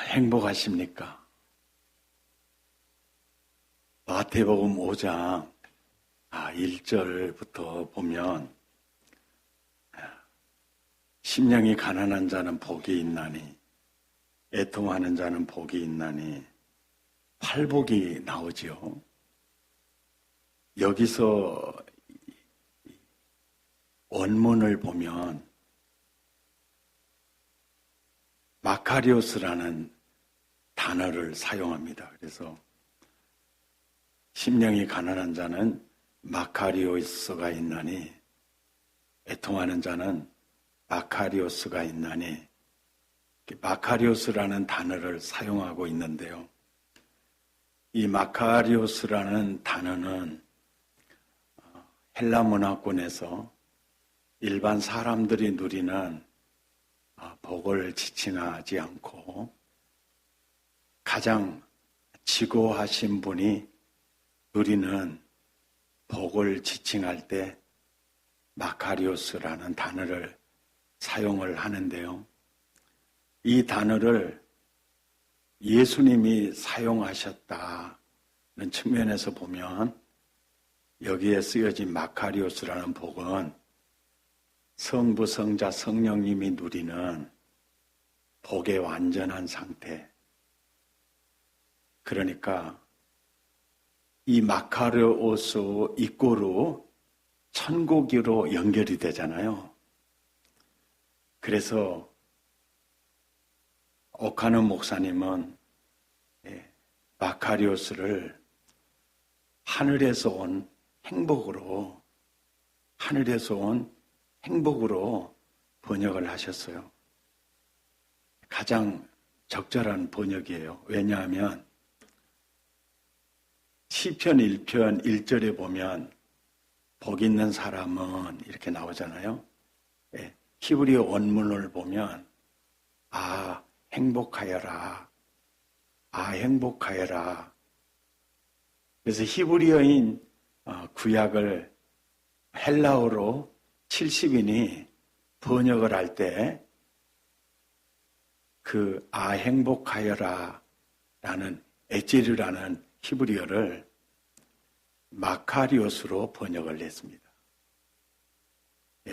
행복하십니까? 마태복음 5장 1절부터 보면 심령이 가난한 자는 복이 있나니 애통하는 자는 복이 있나니 팔복이 나오죠. 여기서 원문을 보면 마카리오스라는 단어를 사용합니다. 그래서 심령이 가난한 자는 마카리오스가 있나니 애통하는 자는 마카리오스가 있나니 마카리오스라는 단어를 사용하고 있는데요. 이 마카리오스라는 단어는 헬라 문화권에서 일반 사람들이 누리는 복을 지칭하지 않고 가장 지고하신 분이 누리는 복을 지칭할 때 마카리오스라는 단어를 사용을 하는데요. 이 단어를 예수님이 사용하셨다는 측면에서 보면 여기에 쓰여진 마카리오스라는 복은 성부, 성자, 성령님이 누리는 복의 완전한 상태. 그러니까 이 마카리오스 이꼬르 천국으로 연결이 되잖아요. 그래서 오카노 목사님은 마카리오스를 하늘에서 온 행복으로 번역을 하셨어요. 가장 적절한 번역이에요. 왜냐하면 시편 1편 1절에 보면 복 있는 사람은 이렇게 나오잖아요. 히브리어 원문을 보면 행복하여라. 행복하여라. 그래서 히브리어인 구약을 헬라어로 70인이 번역을 할 때 그 행복하여라 라는 에제르라는 히브리어를 마카리오스로 번역을 했습니다.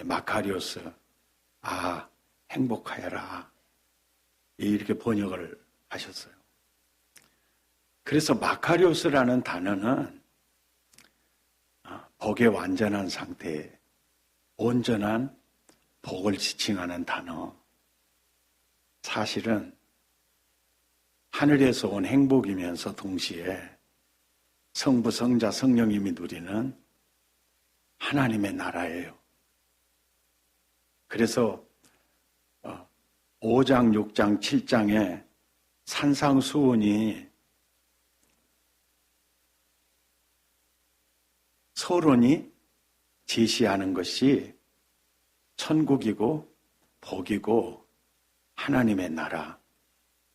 마카리오스, 행복하여라. 이렇게 번역을 하셨어요. 그래서 마카리오스라는 단어는 복의 완전한 상태, 온전한 복을 지칭하는 단어. 사실은 하늘에서 온 행복이면서 동시에 성부, 성자, 성령님이 누리는 하나님의 나라예요. 그래서 5장, 6장, 7장에 산상수훈이 서론이 제시하는 것이 천국이고 복이고 하나님의 나라,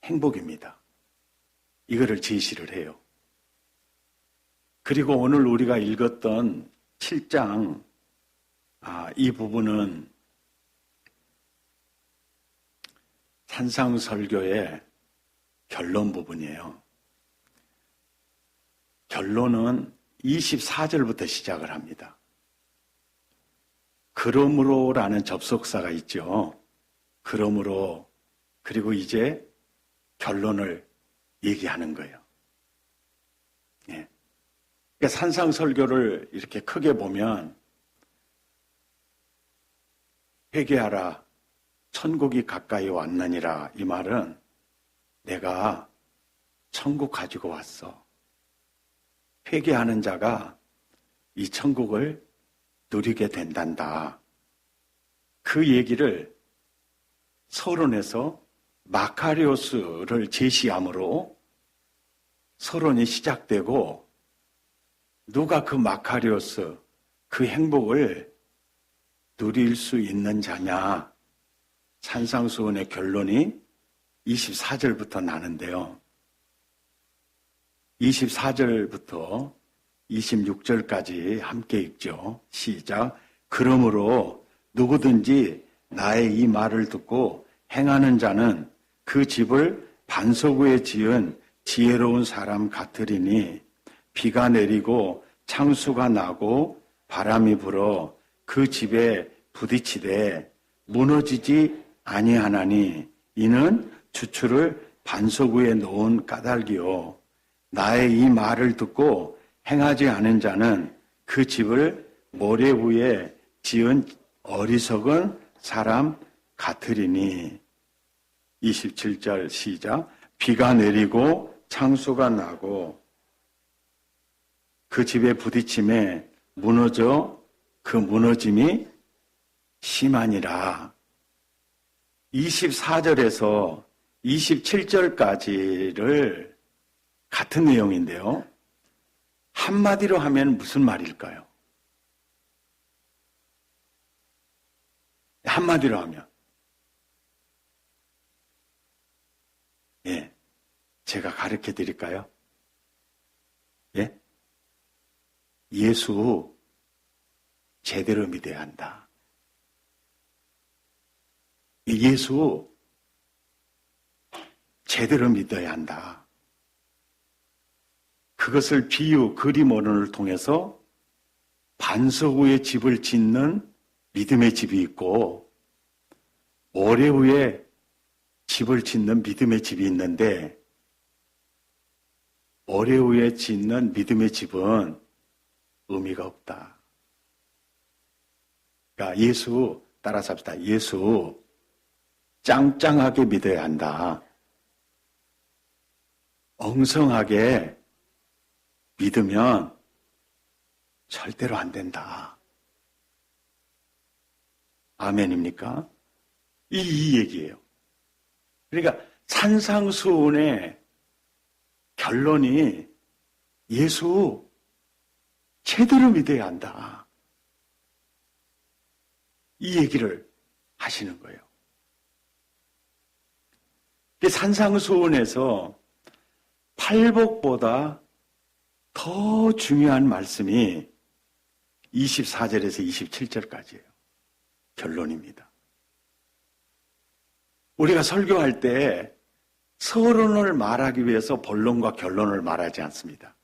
행복입니다. 이거를 제시를 해요. 그리고 오늘 우리가 읽었던 7장, 이 부분은 산상설교의 결론 부분이에요. 결론은 24절부터 시작을 합니다. 그러므로라는 접속사가 있죠. 그러므로, 그리고 이제 결론을 얘기하는 거예요. 그러니까 산상설교를 이렇게 크게 보면 회개하라, 천국이 가까이 왔느니라. 이 말은 내가 천국 가지고 왔어. 회개하는 자가 이 천국을 누리게 된단다. 그 얘기를 서론에서 마카리오스를 제시함으로 서론이 시작되고 누가 그 마카리오스, 그 행복을 누릴 수 있는 자냐. 산상수훈의 결론이 24절부터 나는데요. 24절부터 26절까지 함께 읽죠. 시작. 그러므로 누구든지 나의 이 말을 듣고 행하는 자는 그 집을 반석 위에 지은 지혜로운 사람 같으리니 비가 내리고 창수가 나고 바람이 불어 그 집에 부딪히되 무너지지 아니하나니 이는 주추를 반석 위에 놓은 까닭이요 나의 이 말을 듣고 행하지 않은 자는 그 집을 모래 위에 지은 어리석은 사람 같으리니 27절 시작 비가 내리고 창수가 나고 그 집에 부딪힘에 무너져 그 무너짐이 심하니라. 24절에서 27절까지를 같은 내용인데요. 한마디로 하면 무슨 말일까요? 한마디로 하면 예, 제가 가르쳐 드릴까요? 예? 예수 제대로 믿어야 한다. 예수 제대로 믿어야 한다. 그것을 비유, 그림 언어를 통해서 반석 위에 집을 짓는 믿음의 집이 있고 모래 위에 집을 짓는 믿음의 집이 있는데 모래 위에 짓는 믿음의 집은 의미가 없다. 그러니까 예수 따라서 합시다. 예수 짱짱하게 믿어야 한다. 엉성하게 믿으면 절대로 안 된다. 아멘입니까? 이 얘기예요. 그러니까 산상수훈의 결론이 예수 제대로 믿어야 한다. 이 얘기를 하시는 거예요. 산상수훈에서 팔복보다 더 중요한 말씀이 24절에서 27절까지예요. 결론입니다. 우리가 설교할 때 서론을 말하기 위해서 본론과 결론을 말하지 않습니다.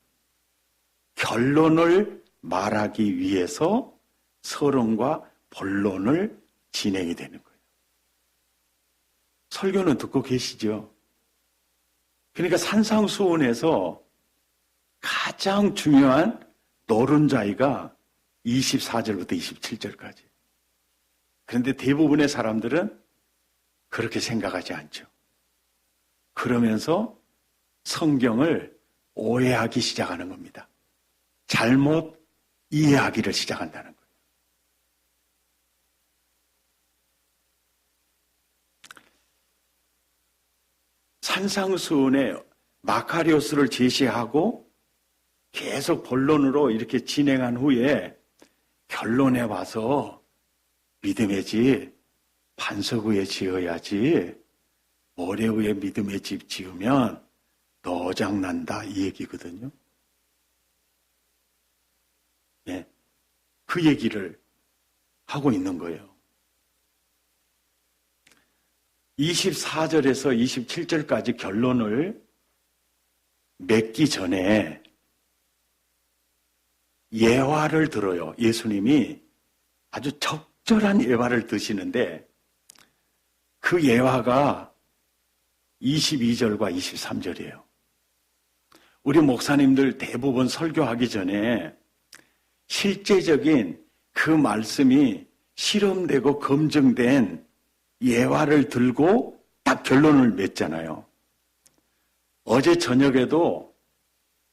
결론을 말하기 위해서 서론과 본론을 진행이 되는 거예요. 설교는 듣고 계시죠? 그러니까 산상수훈에서 가장 중요한 노른자이가 24절부터 27절까지. 그런데 대부분의 사람들은 그렇게 생각하지 않죠. 그러면서 성경을 오해하기 시작하는 겁니다. 잘못 이해하기를 시작한다는 거예요. 산상수훈에 마카리오스를 제시하고 계속 본론으로 이렇게 진행한 후에 결론에 와서 믿음의 집 반석 위에 지어야지 모래 위에 믿음의 집 지으면 노장난다 이 얘기거든요. 예, 그 얘기를 하고 있는 거예요. 24절에서 27절까지 결론을 맺기 전에 예화를 들어요. 예수님이 아주 적절한 예화를 드시는데 그 예화가 22절과 23절이에요. 우리 목사님들 대부분 설교하기 전에 실제적인 그 말씀이 실험되고 검증된 예화를 들고 딱 결론을 맺잖아요. 어제 저녁에도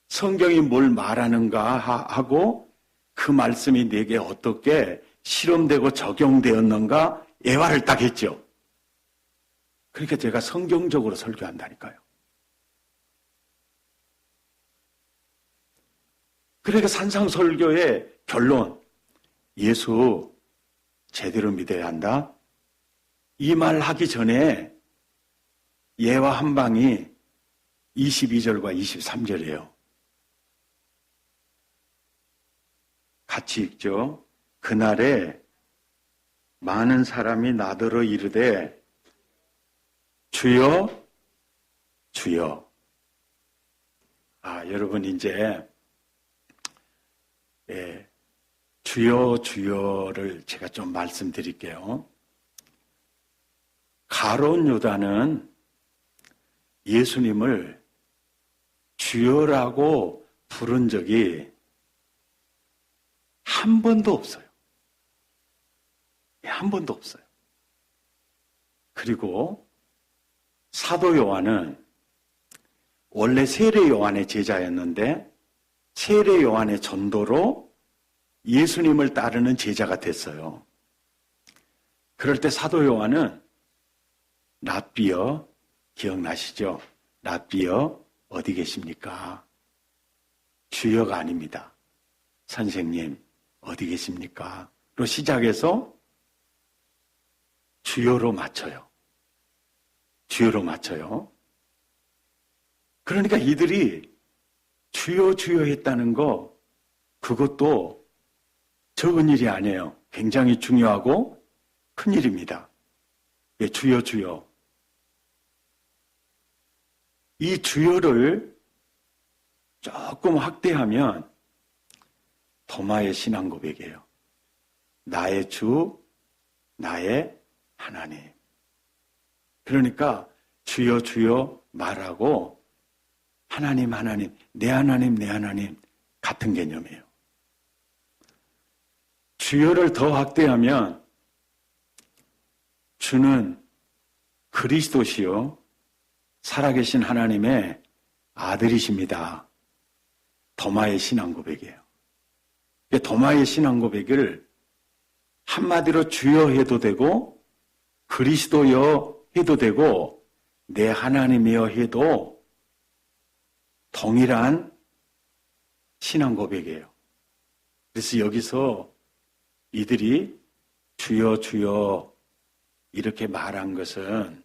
성경이 뭘 말하는가 하고 그 말씀이 내게 어떻게 실험되고 적용되었는가 예화를 딱 했죠. 그러니까 제가 성경적으로 설교한다니까요. 그러니까 산상설교의 결론, 예수 제대로 믿어야 한다. 이 말 하기 전에 예화 한 방이 22절과 23절이에요. 같이 읽죠. 그날에 많은 사람이 나더러 이르되 주여 주여. 여러분 이제 주여 주여를 제가 좀 말씀드릴게요. 가룟 유다는 예수님을 주여라고 부른 적이 한 번도 없어요. 한 번도 없어요. 그리고 사도 요한은 원래 세례 요한의 제자였는데 세례 요한의 전도로 예수님을 따르는 제자가 됐어요. 그럴 때 사도 요한은 랍비여, 기억나시죠? 랍비여 어디 계십니까? 주여가 아닙니다. 선생님 어디 계십니까? 로 시작해서 주여로 맞춰요. 주여로 맞춰요. 그러니까 이들이 주여 주여 했다는 거 그것도 적은 일이 아니에요. 굉장히 중요하고 큰 일입니다. 주여 주여. 이 주여를 조금 확대하면 도마의 신앙 고백이에요. 나의 주, 나의 하나님. 그러니까 주여 주여 말하고 하나님 하나님, 내 하나님 내 하나님 같은 개념이에요. 주여를 더 확대하면 주는 그리스도시요 살아계신 하나님의 아들이십니다. 도마의 신앙 고백이에요. 도마의 신앙 고백을 한마디로 주여 해도 되고 그리스도여 해도 되고 내 하나님이여 해도 동일한 신앙 고백이에요. 그래서 여기서 이들이 주여 주여 이렇게 말한 것은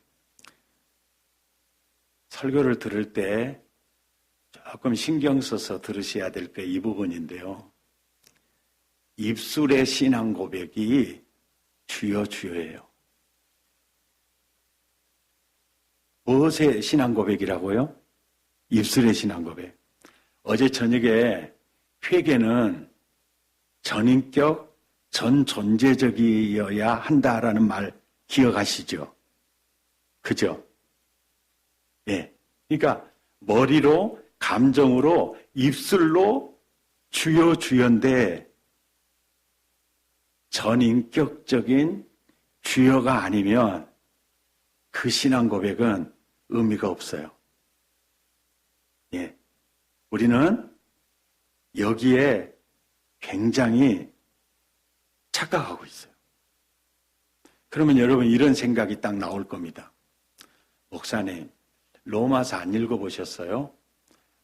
설교를 들을 때 조금 신경 써서 들으셔야 될 게 이 부분인데요. 입술의 신앙 고백이 주여 주여예요. 무엇의 신앙 고백이라고요? 입술의 신앙 고백. 어제 저녁에 회개는 전인격, 전존재적이어야 한다라는 말 기억하시죠? 그죠? 예. 그러니까 머리로, 감정으로, 입술로 주여 주여인데 전인격적인 주여가 아니면 그 신앙 고백은 의미가 없어요. 예. 우리는 여기에 굉장히 착각하고 있어요. 그러면 여러분 이런 생각이 딱 나올 겁니다. 목사님, 로마서 안 읽어보셨어요?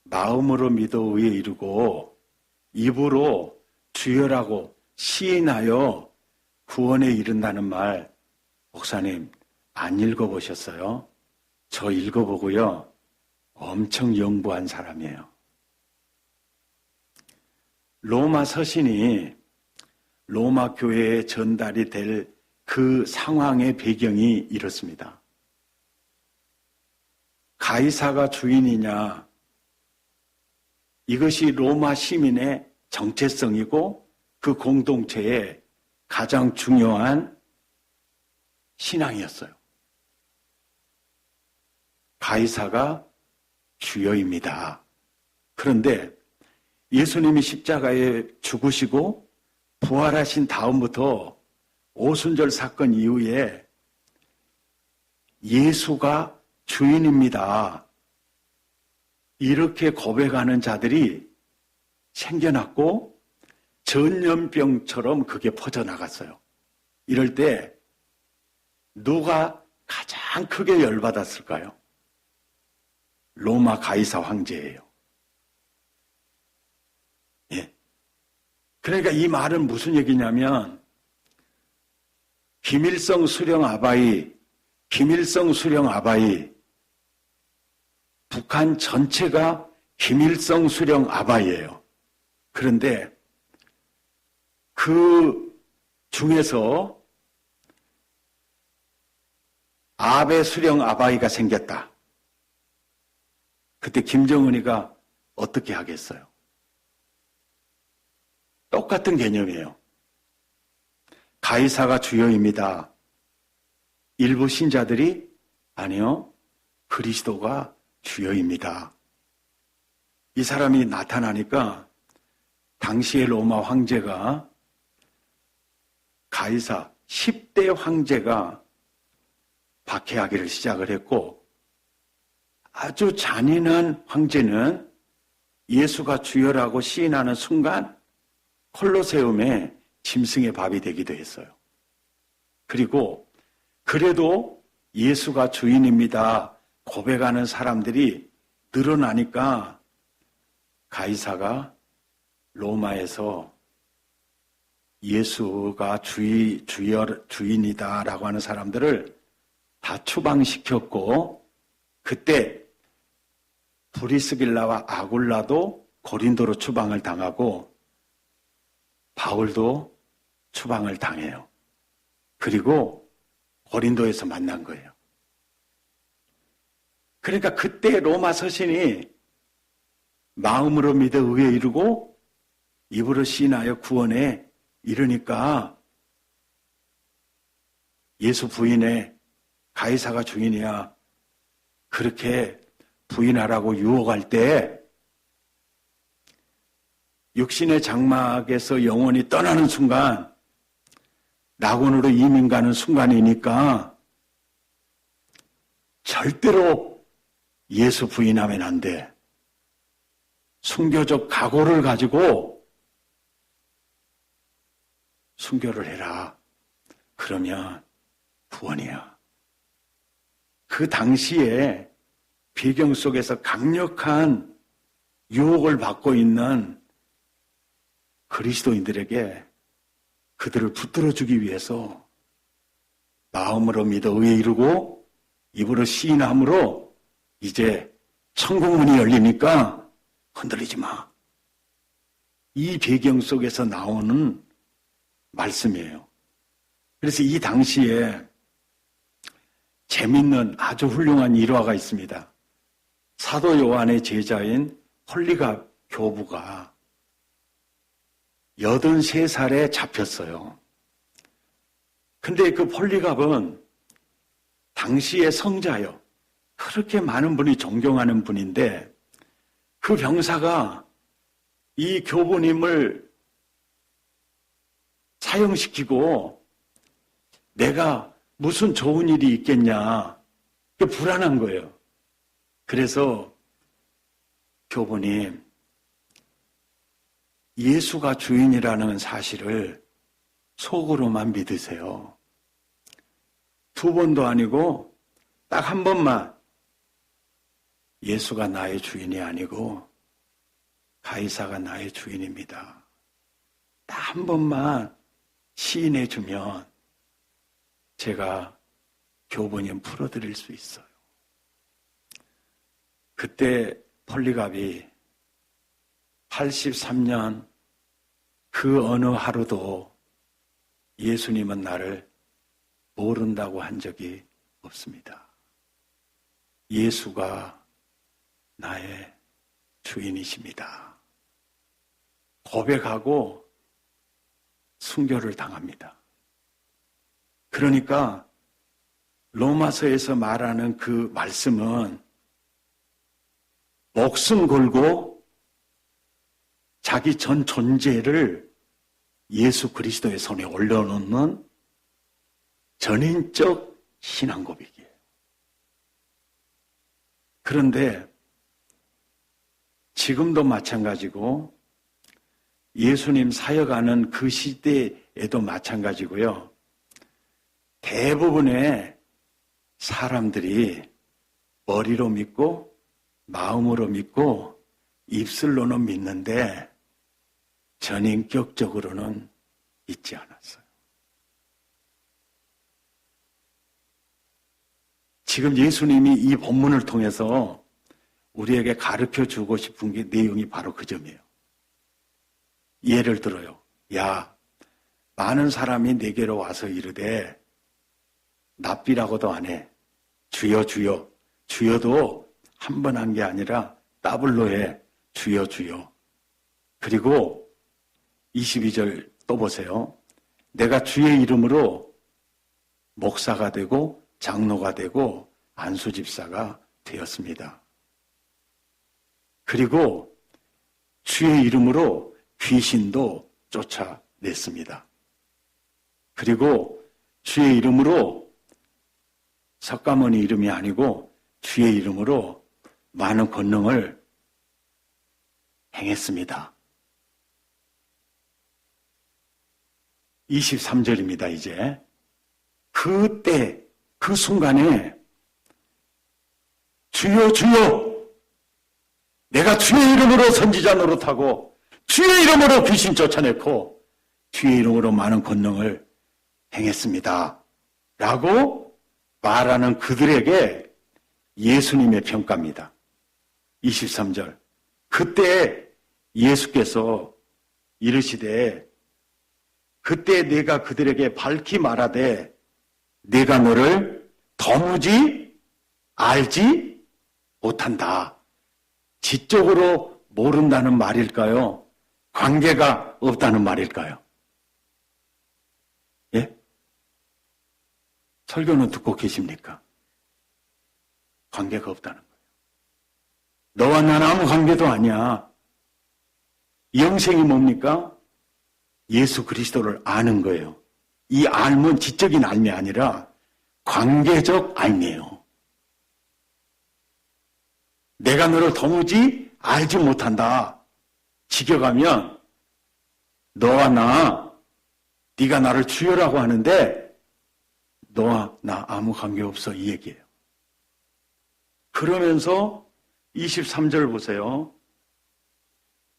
마음으로 믿어 의에 이르고 입으로 주여라고 시인하여 구원에 이른다는 말 목사님 안 읽어보셨어요? 저 읽어보고요. 엄청 연구한 사람이에요. 로마 서신이 로마 교회에 전달이 될 그 상황의 배경이 이렇습니다. 가이사가 주인이냐? 이것이 로마 시민의 정체성이고 그 공동체의 가장 중요한 신앙이었어요. 가이사가 주여입니다. 그런데 예수님이 십자가에 죽으시고 부활하신 다음부터 오순절 사건 이후에 예수가 주인입니다. 이렇게 고백하는 자들이 생겨났고 전염병처럼 그게 퍼져나갔어요. 이럴 때 누가 가장 크게 열받았을까요? 로마 가이사 황제예요. 예. 그러니까 이 말은 무슨 얘기냐면 김일성 수령 아바이 북한 전체가 김일성 수령 아바이예요. 그런데 그 중에서 아베 수령 아바이가 생겼다. 그때 김정은이가 어떻게 하겠어요? 똑같은 개념이에요. 가이사가 주여입니다. 일부 신자들이 아니요, 그리스도가 주여입니다. 이 사람이 나타나니까 당시의 로마 황제가 가이사 10대 황제가 박해하기를 시작을 했고, 아주 잔인한 황제는 예수가 주여라고 시인하는 순간 콜로세움에 짐승의 밥이 되기도 했어요. 그리고 그래도 예수가 주인입니다 고백하는 사람들이 늘어나니까 가이사가 로마에서 예수가 주인이다라고 하는 사람들을 다 추방시켰고, 그때 브리스길라와 아굴라도 고린도로 추방을 당하고 바울도 추방을 당해요. 그리고 고린도에서 만난 거예요. 그러니까 그때 로마 서신이 마음으로 믿어 의에 이르고 입으로 시인하여 구원에 이르니까 예수 부인의 가이사가 주인이야 그렇게 부인하라고 유혹할 때 육신의 장막에서 영혼이 떠나는 순간 낙원으로 이민 가는 순간이니까 절대로 예수 부인하면 안 돼. 순교적 각오를 가지고 순교를 해라. 그러면 구원이야. 그 당시에 배경 속에서 강력한 유혹을 받고 있는 그리스도인들에게 그들을 붙들어주기 위해서 마음으로 믿어 의에 이르고 입으로 시인함으로 이제 천국문이 열리니까 흔들리지 마. 이 배경 속에서 나오는 말씀이에요. 그래서 이 당시에 재밌는 아주 훌륭한 일화가 있습니다. 사도 요한의 제자인 폴리갑 교부가 83살에 잡혔어요. 근데 그 폴리갑은 당시의 성자요. 그렇게 많은 분이 존경하는 분인데 그 병사가 이 교부님을 사형시키고 내가 무슨 좋은 일이 있겠냐. 불안한 거예요. 그래서 교부님, 예수가 주인이라는 사실을 속으로만 믿으세요. 2번도 아니고 딱 한 번만 예수가 나의 주인이 아니고 가이사가 나의 주인입니다. 딱 한 번만 시인해 주면 제가 교부님 풀어드릴 수 있어요. 그때 폴리갑이 83년 그 어느 하루도 예수님은 나를 모른다고 한 적이 없습니다. 예수가 나의 주인이십니다. 고백하고 순교를 당합니다. 그러니까 로마서에서 말하는 그 말씀은 목숨 걸고 자기 전 존재를 예수 그리스도의 손에 올려놓는 전인적 신앙 고백이에요. 그런데 지금도 마찬가지고 예수님 사역하는 그 시대에도 마찬가지고요. 대부분의 사람들이 머리로 믿고 마음으로 믿고 입술로는 믿는데 전인격적으로는 믿지 않았어요. 지금 예수님이 이 본문을 통해서 우리에게 가르쳐 주고 싶은 게 내용이 바로 그 점이에요. 예를 들어요. 야, 많은 사람이 내게로 와서 이르되 납비라고도 안 해. 주여 주여. 주여도 한 번 한 게 아니라 더블로 해. 주여 주여. 그리고 22절 또 보세요. 내가 주의 이름으로 목사가 되고 장로가 되고 안수집사가 되었습니다. 그리고 주의 이름으로 귀신도 쫓아냈습니다. 그리고 주의 이름으로 석가모니 이름이 아니고 주의 이름으로 많은 권능을 행했습니다. 23절입니다, 이제. 그때, 그 순간에 주여 주여 내가 주의 이름으로 선지자 노릇하고 주의 이름으로 귀신 쫓아냈고 주의 이름으로 많은 권능을 행했습니다. 라고 말하는 그들에게 예수님의 평가입니다. 23절. 그때 예수께서 이르시되 그때 내가 그들에게 밝히 말하되 내가 너를 도무지 알지 못한다. 지적으로 모른다는 말일까요? 관계가 없다는 말일까요? 예? 설교는 듣고 계십니까? 관계가 없다는 거예요. 너와 나는 아무 관계도 아니야. 영생이 뭡니까? 예수 그리스도를 아는 거예요. 이 알면 지적인 알미 아니라 관계적 알미예요. 내가 너를 도무지 알지 못한다. 지겨가면 너와 나, 네가 나를 주여라고 하는데 너와 나 아무 관계없어 이 얘기예요. 그러면서 23절 보세요.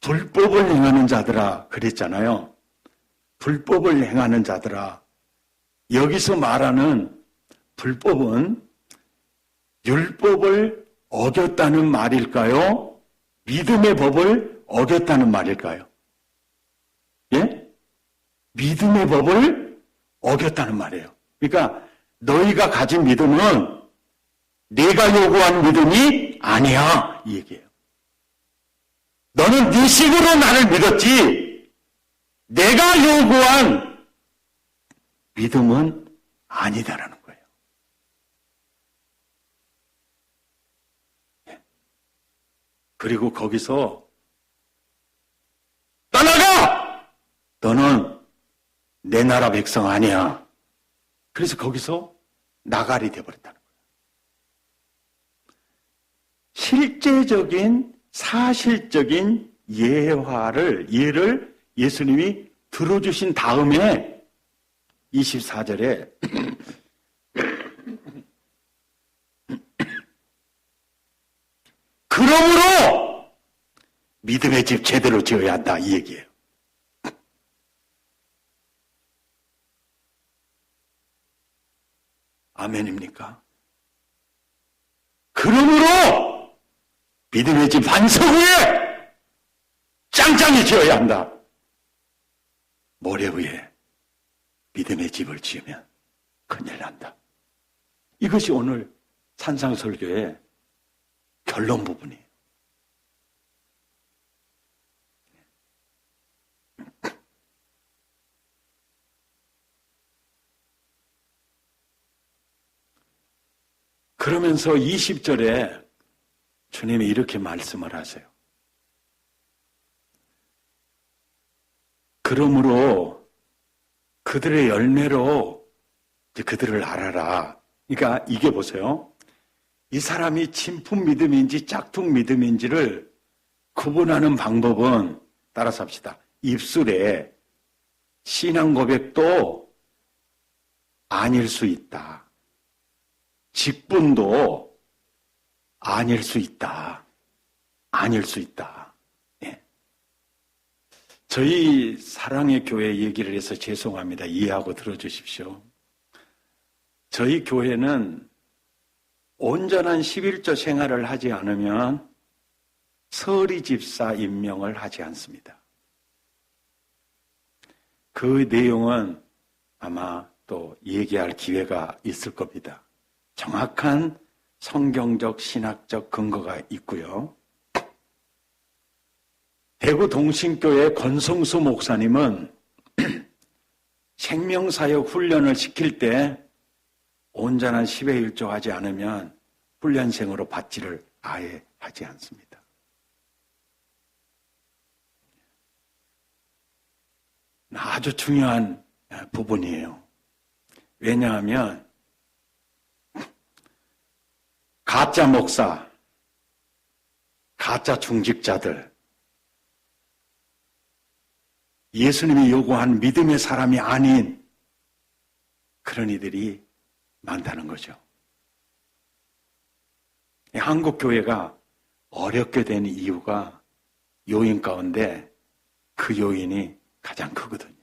불법을 행하는 자들아 그랬잖아요. 불법을 행하는 자들아. 여기서 말하는 불법은 율법을 어겼다는 말일까요? 믿음의 법을 어겼다는 말일까요? 예? 믿음의 법을 어겼다는 말이에요. 그러니까 너희가 가진 믿음은 내가 요구한 믿음이 아니야 이 얘기예요. 너는 네 식으로 나를 믿었지 내가 요구한 믿음은 아니다라는 거예요. 그리고 거기서 떠나가! 너는 내 나라 백성 아니야. 그래서 거기서 나갈이 되어버렸다는 거예요. 실제적인 사실적인 예를 예수님이 들어주신 다음에 24절에 그러므로 믿음의 집 제대로 지어야 한다 이 얘기예요. 아멘입니까? 그러므로 믿음의 집 반석 위에 짱짱이 지어야 한다. 모래 위에 믿음의 집을 지으면 큰일 난다. 이것이 오늘 산상설교의 결론 부분이에요. 그러면서 20절에 주님이 이렇게 말씀을 하세요. 그러므로 그들의 열매로 그들을 알아라. 그러니까 이게 보세요. 이 사람이 진품 믿음인지 짝퉁 믿음인지를 구분하는 방법은 따라서 합시다. 입술에 신앙 고백도 아닐 수 있다. 직분도 아닐 수 있다. 아닐 수 있다. 예. 저희 사랑의 교회 얘기를 해서 죄송합니다. 이해하고 들어주십시오. 저희 교회는 온전한 11조 생활을 하지 않으면 서리 집사 임명을 하지 않습니다. 그 내용은 아마 또 얘기할 기회가 있을 겁니다. 정확한 성경적, 신학적 근거가 있고요. 대구 동신교회 권성수 목사님은 생명사역 훈련을 시킬 때 온전한 10의 1조 하지 않으면 훈련생으로 받지를 아예 하지 않습니다. 아주 중요한 부분이에요. 왜냐하면 가짜 목사, 가짜 중직자들, 예수님이 요구한 믿음의 사람이 아닌 그런 이들이 많다는 거죠. 한국 교회가 어렵게 된 이유가 요인 가운데 그 요인이 가장 크거든요.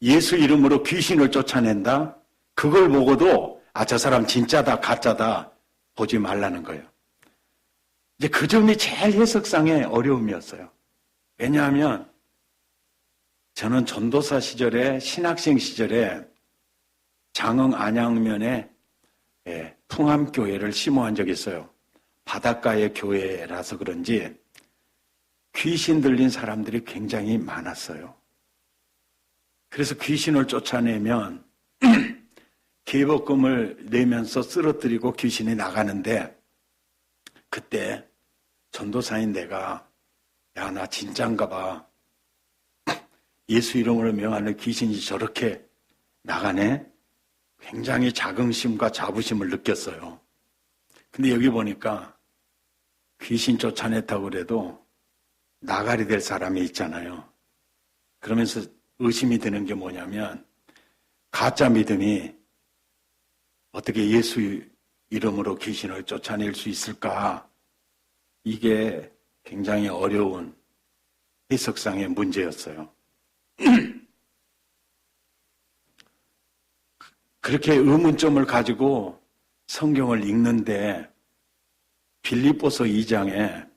예수 이름으로 귀신을 쫓아낸다? 그걸 보고도 저 사람 진짜다 가짜다 보지 말라는 거예요. 이제 그 점이 제일 해석상의 어려움이었어요. 왜냐하면 저는 전도사 시절에 신학생 시절에 장흥 안양면에 풍암교회를 심호한 적이 있어요. 바닷가의 교회라서 그런지 귀신 들린 사람들이 굉장히 많았어요. 그래서 귀신을 쫓아내면 계복금을 내면서 쓰러뜨리고 귀신이 나가는데 그때 전도사인 내가 나 진짠가 봐. 예수 이름으로 명하는 귀신이 저렇게 나가네? 굉장히 자긍심과 자부심을 느꼈어요. 근데 여기 보니까 귀신 쫓아냈다고 그래도 나가리 될 사람이 있잖아요. 그러면서 의심이 드는 게 뭐냐면 가짜 믿음이 어떻게 예수 이름으로 귀신을 쫓아낼 수 있을까? 이게 굉장히 어려운 해석상의 문제였어요. 그렇게 의문점을 가지고 성경을 읽는데 빌립보서 2장에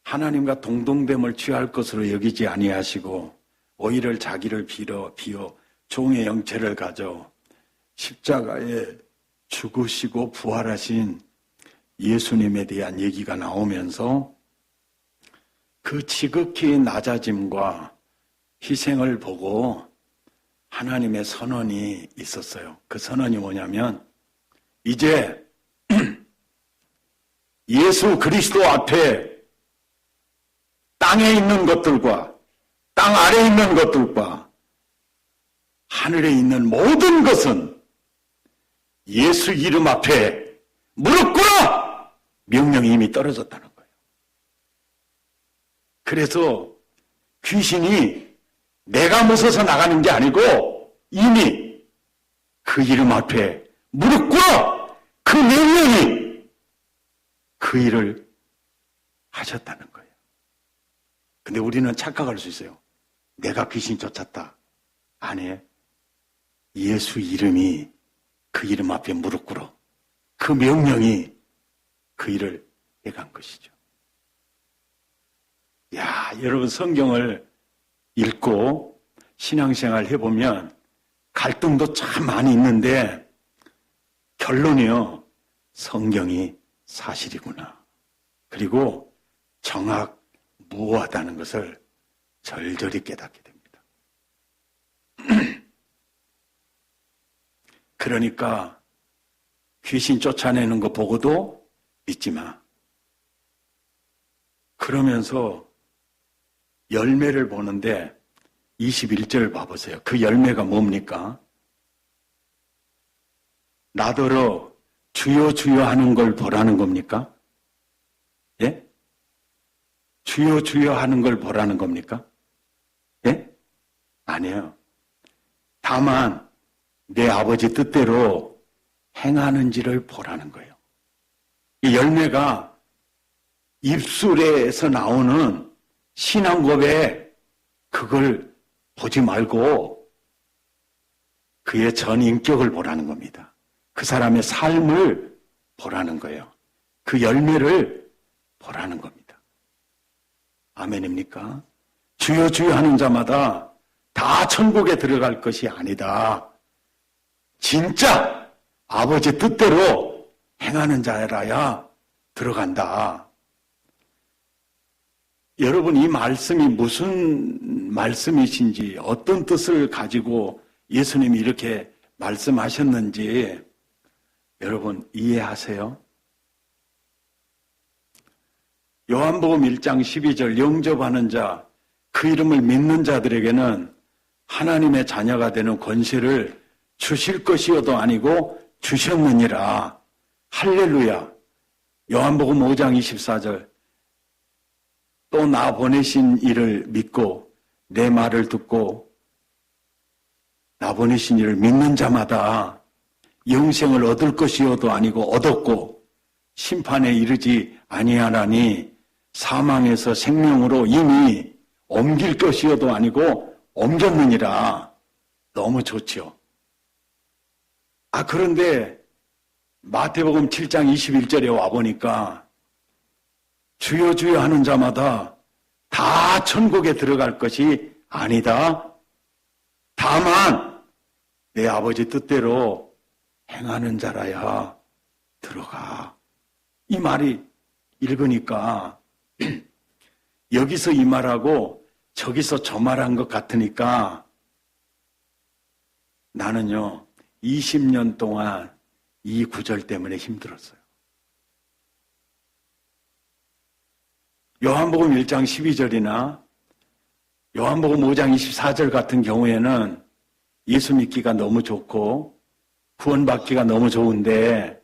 하나님과 동등됨을 취할 것으로 여기지 아니하시고 오히려 자기를 비워 종의 형체를 가져 십자가에 죽으시고 부활하신 예수님에 대한 얘기가 나오면서 그 지극히 낮아짐과 희생을 보고 하나님의 선언이 있었어요. 그 선언이 뭐냐면 이제 예수 그리스도 앞에 땅에 있는 것들과 땅 아래에 있는 것들과 하늘에 있는 모든 것은 예수 이름 앞에 무릎 꿇어! 명령이 이미 떨어졌다는 거예요. 그래서 귀신이 내가 무서워서 나가는 게 아니고 이미 그 이름 앞에 무릎 꿇어! 그 명령이 그 일을 하셨다는 거예요. 근데 우리는 착각할 수 있어요. 내가 귀신 쫓았다. 아니에요. 예수 이름이 그 이름 앞에 무릎 꿇어. 그 명령이 그 일을 해간 것이죠. 여러분 성경을 읽고 신앙생활 해보면 갈등도 참 많이 있는데 결론이요. 성경이 사실이구나. 그리고 정확무오하다는 것을 절절히 깨닫게 됩니다. 그러니까 귀신 쫓아내는 거 보고도 믿지 마. 그러면서 열매를 보는데 21절 봐보세요. 그 열매가 뭡니까? 나더러 주여 주여 하는 걸 보라는 겁니까? 예? 주여 주여 하는 걸 보라는 겁니까? 예? 아니에요. 다만 내 아버지 뜻대로 행하는지를 보라는 거예요. 이 열매가 입술에서 나오는 신앙 고백 그걸 보지 말고 그의 전 인격을 보라는 겁니다. 그 사람의 삶을 보라는 거예요. 그 열매를 보라는 겁니다. 아멘입니까? 주여 주여 하는 자마다 다 천국에 들어갈 것이 아니다. 진짜 아버지 뜻대로 행하는 자라야 들어간다. 여러분, 이 말씀이 무슨 말씀이신지, 어떤 뜻을 가지고 예수님이 이렇게 말씀하셨는지 여러분 이해하세요? 요한복음 1장 12절 영접하는 자, 그 이름을 믿는 자들에게는 하나님의 자녀가 되는 권세를 주실 것이어도 아니고 주셨느니라. 할렐루야. 요한복음 5장 24절 또 나 보내신 이를 믿고 내 말을 듣고 나 보내신 이를 믿는 자마다 영생을 얻을 것이어도 아니고 얻었고 심판에 이르지 아니하나니 사망에서 생명으로 이미 옮길 것이어도 아니고 옮겼느니라. 너무 좋죠. 그런데 마태복음 7장 21절에 와보니까 주여 주여 하는 자마다 다 천국에 들어갈 것이 아니다. 다만 내 아버지 뜻대로 행하는 자라야 들어가. 이 말이 읽으니까 여기서 이 말하고 저기서 저 말한 것 같으니까 나는요 20년 동안 이 구절 때문에 힘들었어요. 요한복음 1장 12절이나 요한복음 5장 24절 같은 경우에는 예수 믿기가 너무 좋고 구원받기가 너무 좋은데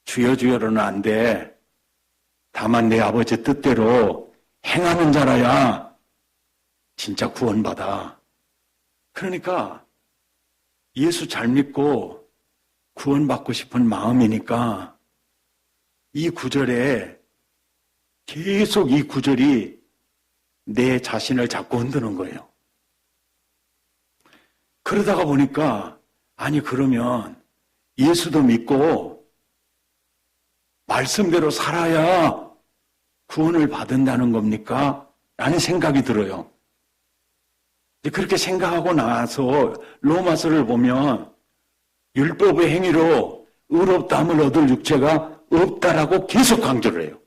주여 주여로는 안 돼. 다만 내 아버지 뜻대로 행하는 자라야 진짜 구원받아. 그러니까 예수 잘 믿고 구원받고 싶은 마음이니까 이 구절에 계속 이 구절이 내 자신을 자꾸 흔드는 거예요. 그러다가 보니까 아니 그러면 예수도 믿고 말씀대로 살아야 구원을 받는다는 겁니까? 라는 생각이 들어요. 그렇게 생각하고 나서 로마서를 보면 율법의 행위로 의롭다함을 얻을 육체가 없다라고 계속 강조를 해요.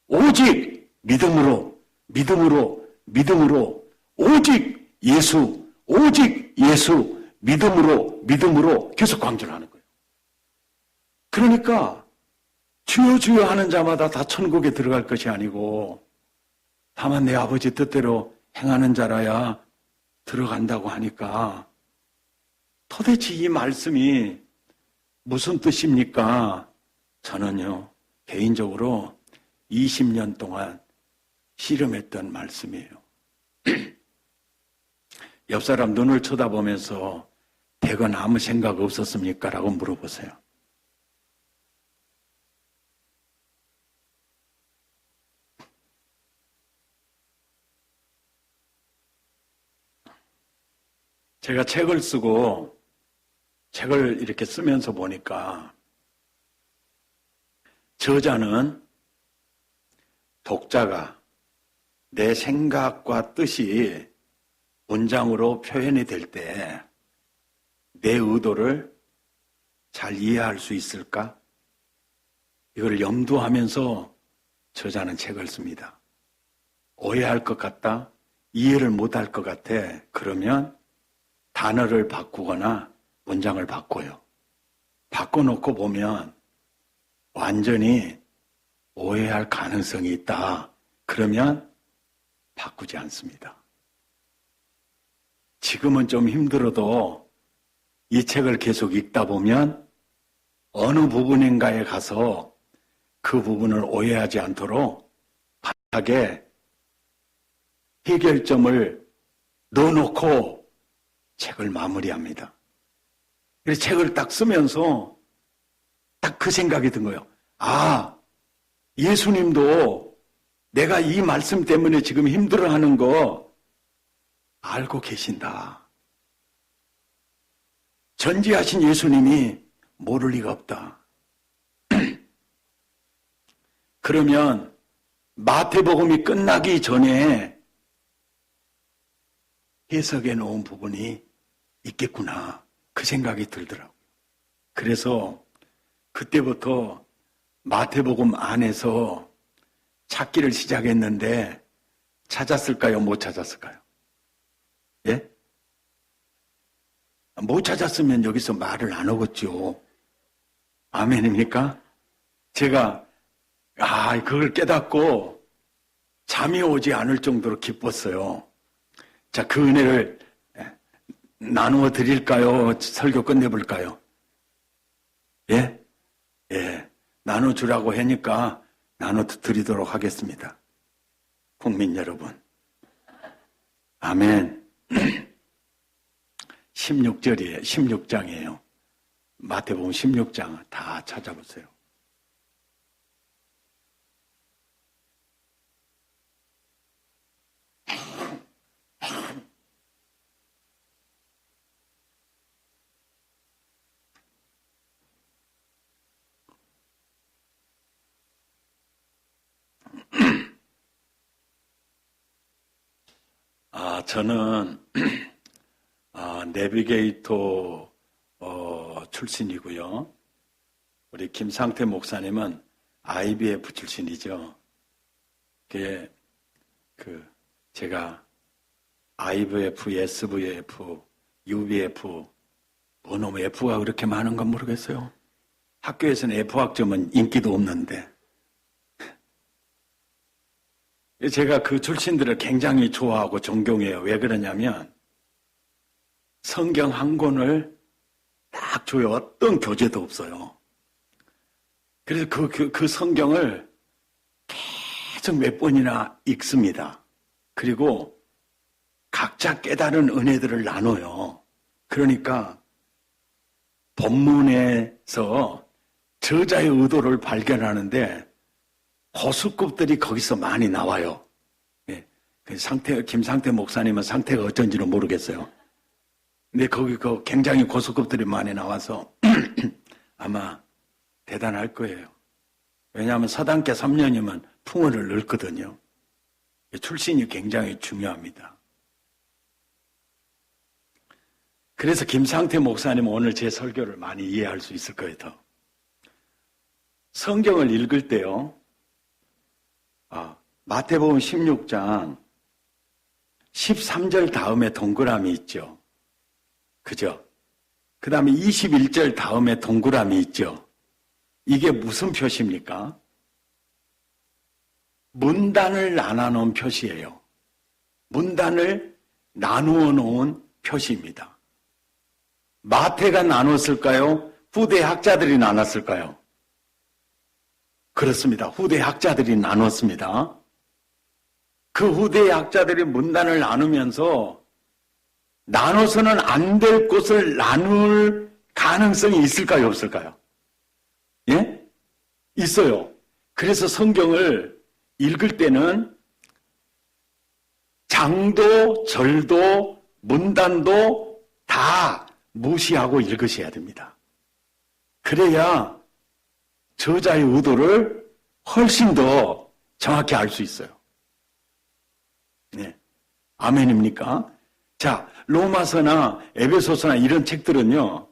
오직 믿음으로, 믿음으로, 믿음으로, 오직 예수, 오직 예수, 믿음으로, 믿음으로 계속 강조를 하는 거예요. 그러니까 주여 주여 하는 자마다 다 천국에 들어갈 것이 아니고 다만 내 아버지 뜻대로 행하는 자라야 들어간다고 하니까 도대체 이 말씀이 무슨 뜻입니까? 저는요 개인적으로 20년 동안 씨름했던 말씀이에요. 옆 사람 눈을 쳐다보면서 대건 아무 생각 없었습니까? 라고 물어보세요. 제가 책을 쓰고 책을 이렇게 쓰면서 보니까 저자는 독자가 내 생각과 뜻이 문장으로 표현이 될 때 내 의도를 잘 이해할 수 있을까? 이걸 염두하면서 저자는 책을 씁니다. 오해할 것 같다? 이해를 못할 것 같아? 그러면 단어를 바꾸거나 문장을 바꿔요. 바꿔놓고 보면 완전히 오해할 가능성이 있다. 그러면 바꾸지 않습니다. 지금은 좀 힘들어도 이 책을 계속 읽다 보면 어느 부분인가에 가서 그 부분을 오해하지 않도록 바닥에 해결점을 넣어놓고 책을 마무리합니다. 그래서 책을 딱 쓰면서 딱 그 생각이 든 거예요. 예수님도 내가 이 말씀 때문에 지금 힘들어하는 거 알고 계신다. 전지하신 예수님이 모를 리가 없다. 그러면 마태복음이 끝나기 전에 해석해 놓은 부분이 있겠구나. 그 생각이 들더라고요. 그래서 그때부터 마태복음 안에서 찾기를 시작했는데 찾았을까요? 못 찾았을까요? 예? 못 찾았으면 여기서 말을 안 하겠죠. 아멘입니까? 제가 그걸 깨닫고 잠이 오지 않을 정도로 기뻤어요. 자, 그 은혜를 나누어 드릴까요? 설교 끝내볼까요? 예? 예. 나눠주라고 하니까 나눠 드리도록 하겠습니다. 국민 여러분. 아멘. 16장이에요. 마태복음 16장 다 찾아보세요. 저는 내비게이터 출신이고요. 우리 김상태 목사님은 IBF 출신이죠. 제가 IVF, SVF, UVF, 놈의 F가 그렇게 많은 건 모르겠어요. 학교에서는 F학점은 인기도 없는데. 제가 그 출신들을 굉장히 좋아하고 존경해요. 왜 그러냐면 성경 한 권을 딱 줘요. 어떤 교재도 없어요. 그래서 그 성경을 계속 몇 번이나 읽습니다. 그리고 각자 깨달은 은혜들을 나눠요. 그러니까 본문에서 저자의 의도를 발견하는데 고수급들이 거기서 많이 나와요. 예. 김상태 목사님은 상태가 어쩐지는 모르겠어요. 근데 거기 굉장히 고수급들이 많이 나와서 아마 대단할 거예요. 왜냐하면 서당계 3년이면 풍어를 넣거든요. 출신이 굉장히 중요합니다. 그래서 김상태 목사님은 오늘 제 설교를 많이 이해할 수 있을 거예요. 더. 성경을 읽을 때요. 마태복음 16장 13절 다음에 동그라미 있죠. 그죠? 그 다음에 21절 다음에 동그라미 있죠. 이게 무슨 표시입니까? 문단을 나눠놓은 표시예요. 문단을 나누어 놓은 표시입니다. 마태가 나눴을까요? 후대 학자들이 나눴을까요? 그렇습니다. 후대 학자들이 나눴습니다. 그 후대 학자들이 문단을 나누면서 나눠서는 안 될 것을 나눌 가능성이 있을까요? 없을까요? 예? 있어요. 그래서 성경을 읽을 때는 장도, 절도, 문단도 다 무시하고 읽으셔야 됩니다. 그래야 저자의 의도를 훨씬 더 정확히 알 수 있어요. 네. 아멘입니까? 자, 로마서나 에베소서나 이런 책들은요,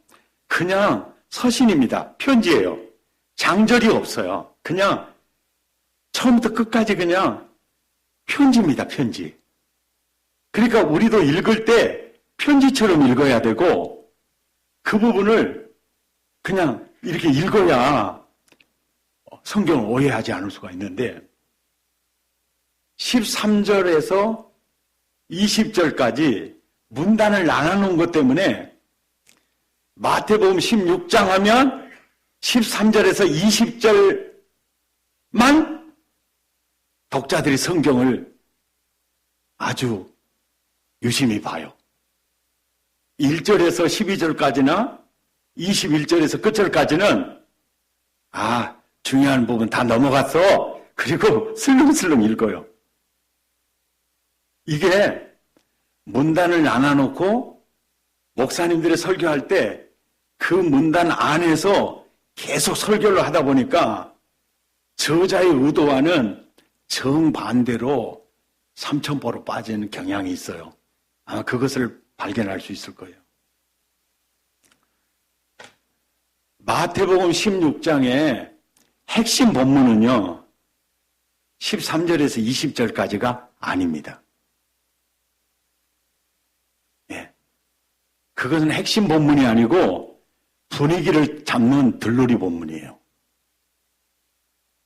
그냥 서신입니다. 편지예요. 장절이 없어요. 그냥 처음부터 끝까지 그냥 편지입니다. 편지. 그러니까 우리도 읽을 때 편지처럼 읽어야 되고 그 부분을 그냥 이렇게 읽어야 성경을 오해하지 않을 수가 있는데 13절에서 20절까지 문단을 나눠놓은 것 때문에 마태복음 16장 하면 13절에서 20절만 독자들이 성경을 아주 유심히 봐요. 1절에서 12절까지나 21절에서 끝절까지는 중요한 부분 다 넘어갔어. 그리고 슬렁슬렁 읽어요. 이게 문단을 나눠놓고 목사님들이 설교할 때 그 문단 안에서 계속 설교를 하다 보니까 저자의 의도와는 정반대로 삼천포로 빠지는 경향이 있어요. 아마 그것을 발견할 수 있을 거예요. 마태복음 16장의 핵심 본문은요, 13절에서 20절까지가 아닙니다. 예. 그것은 핵심 본문이 아니고 분위기를 잡는 들러리 본문이에요.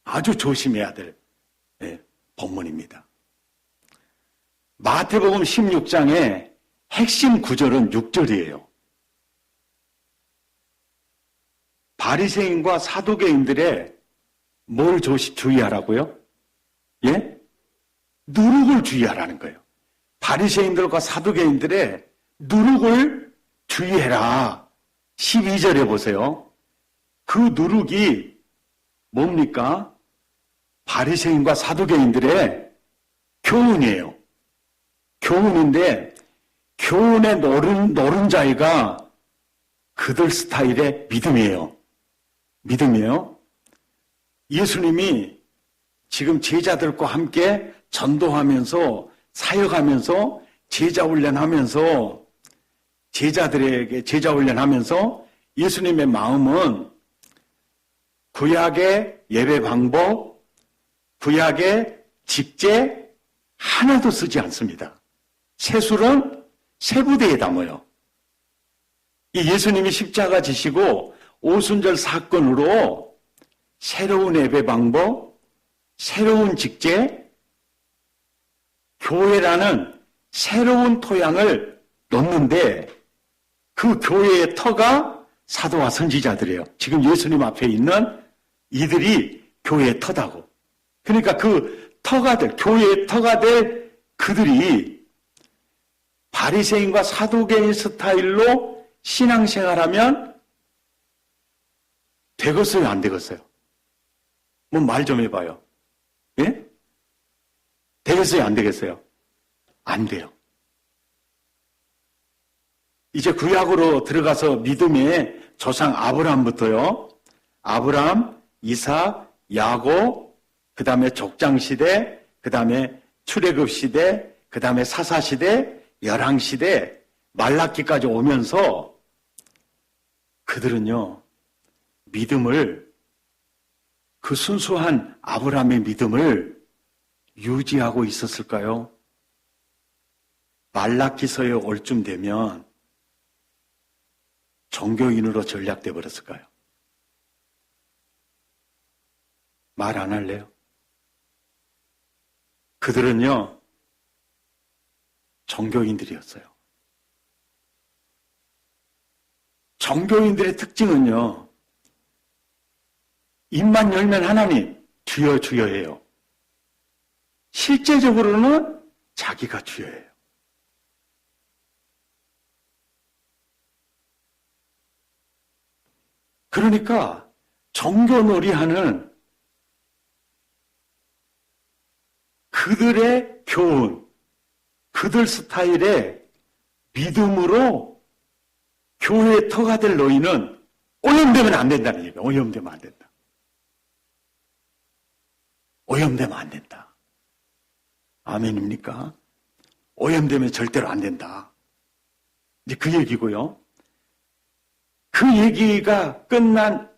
아주 조심해야 될 본문입니다. 마태복음 16장의 핵심 구절은 6절이에요. 바리새인과 사두개인들의 뭘 주의하라고요? 예? 누룩을 주의하라는 거예요. 바리새인들과 사두개인들의 누룩을 주의해라. 12절에 보세요. 그 누룩이 뭡니까? 바리새인과 사두개인들의 교훈이에요. 교훈인데 교훈의 노른자이가 그들 스타일의 믿음이에요. 믿음이에요. 예수님이 지금 제자들과 함께 전도하면서 사역하면서 제자 훈련하면서 제자들에게 제자 훈련하면서 예수님의 마음은 구약의 예배 방법, 구약의 직제 하나도 쓰지 않습니다. 세술은 세부대에 담아요. 이 예수님이 십자가 지시고 오순절 사건으로 새로운 예배 방법, 새로운 직제, 교회라는 새로운 토양을 놓는데 그 교회의 터가 사도와 선지자들이에요. 지금 예수님 앞에 있는 이들이 교회의 터다고. 그러니까 그 터가 될, 교회의 터가 될 그들이 바리새인과 사두개인 스타일로 신앙생활하면 되겠어요, 안 되겠어요? 뭐 말 좀 해봐요. 예? 되겠어요, 안 되겠어요? 안 돼요. 이제 구약으로 들어가서 믿음의 조상 아브라함부터요. 아브라함, 이삭, 야곱, 그 다음에 족장시대, 그 다음에 출애굽시대, 그 다음에 사사시대, 열왕시대, 말라기까지 오면서 그들은요. 믿음을, 그 순수한 아브라함의 믿음을 유지하고 있었을까요? 말라기서에 올 쯤 되면 종교인으로 전락돼 버렸을까요? 말 안 할래요? 그들은요, 종교인들이었어요. 종교인들의 특징은요, 입만 열면 하나님, 주여 주여해요. 실제적으로는 자기가 주여해요. 그러니까 종교놀이하는 그들의 교훈, 그들 스타일의 믿음으로 교회의 터가 될 너희는 오염되면 안 된다는 얘기예요. 오염되면 안 된다. 오염되면 안 된다. 아멘입니까? 오염되면 절대로 안 된다. 이제 그 얘기고요. 그 얘기가 끝난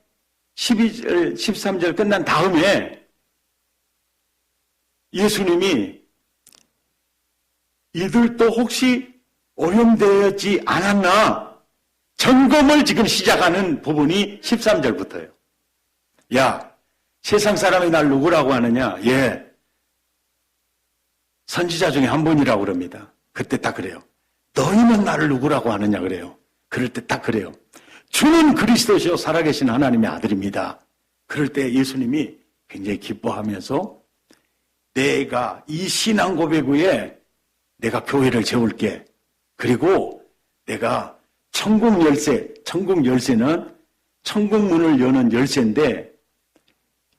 12절, 13절 끝난 다음에 예수님이 이들도 혹시 오염되지 않았나? 점검을 지금 시작하는 부분이 13절부터예요. 야, 세상 사람이 날 누구라고 하느냐? 예. 선지자 중에 한 분이라고 그럽니다. 그때 딱 그래요. 너희는 나를 누구라고 하느냐 그래요. 그럴 때 딱 그래요. 주는 그리스도시요 살아계신 하나님의 아들입니다. 그럴 때 예수님이 굉장히 기뻐하면서 내가 이 신앙 고백 후에 내가 교회를 세울게. 그리고 내가 천국 열쇠는 천국 문을 여는 열쇠인데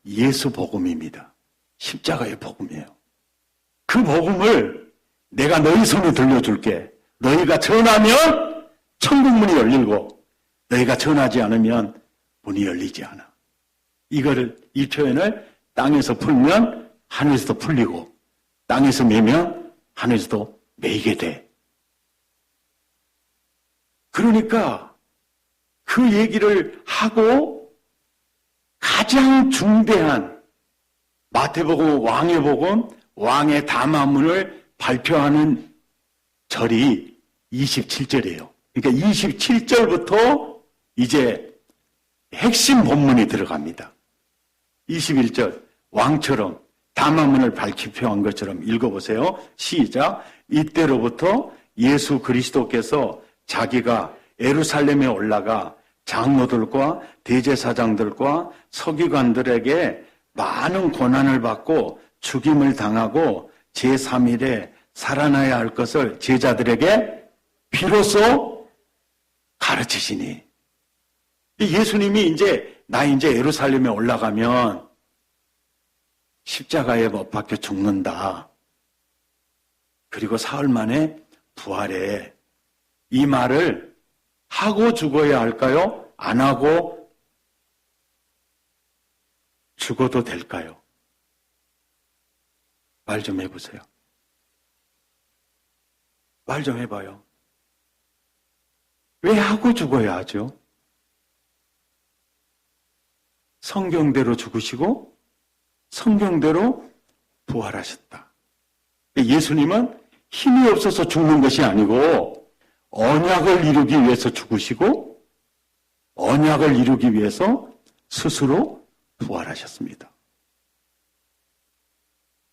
예수 복음입니다. 십자가의 복음이에요. 그 복음을 내가 너희 손에 들려줄게. 너희가 전하면 천국 문이 열리고 너희가 전하지 않으면 문이 열리지 않아. 이 표현을 땅에서 풀면 하늘에서도 풀리고 땅에서 매면 하늘에서도 매이게 돼. 그러니까 그 얘기를 하고 가장 중대한 마태복음, 왕의복음, 왕의 담화문을 발표하는 절이 27절이에요. 그러니까 27절부터 이제 핵심 본문이 들어갑니다. 21절, 왕처럼 담화문을 발표한 것처럼 읽어보세요. 시작. 이때로부터 예수 그리스도께서 자기가 예루살렘에 올라가 장로들과 대제사장들과 서기관들에게 많은 고난을 받고 죽임을 당하고 제3일에 살아나야 할 것을 제자들에게 비로소 가르치시니. 예수님이 나 이제 예루살렘에 올라가면 십자가에 못 박혀 죽는다. 그리고 사흘 만에 부활해. 이 말을 하고 죽어야 할까요? 안 하고 죽어도 될까요? 말 좀 해보세요. 말 좀 해봐요. 왜 하고 죽어야 하죠? 성경대로 죽으시고 성경대로 부활하셨다. 예수님은 힘이 없어서 죽는 것이 아니고 언약을 이루기 위해서 죽으시고 언약을 이루기 위해서 스스로 부활하셨습니다.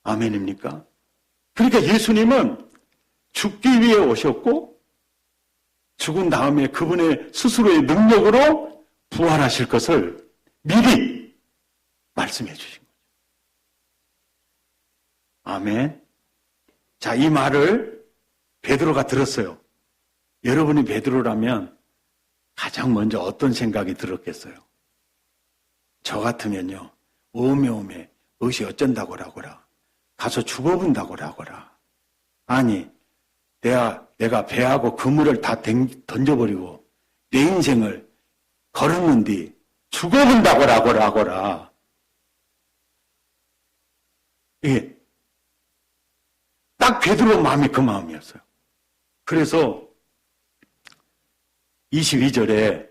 아멘입니까? 그러니까 예수님은 죽기 위해 오셨고 죽은 다음에 그분의 스스로의 능력으로 부활하실 것을 미리 말씀해 주신 거죠. 아멘. 자, 이 말을 베드로가 들었어요. 여러분이 베드로라면 가장 먼저 어떤 생각이 들었겠어요? 저 같으면요. 오메 무엇이 어쩐다고라고라. 가서 죽어본다고라고라. 아니, 내가 배하고 그물을 다 던져버리고 내 인생을 걸었는데 죽어본다고라고라. 예. 딱 베드로 마음이 그 마음이었어요. 그래서 22절에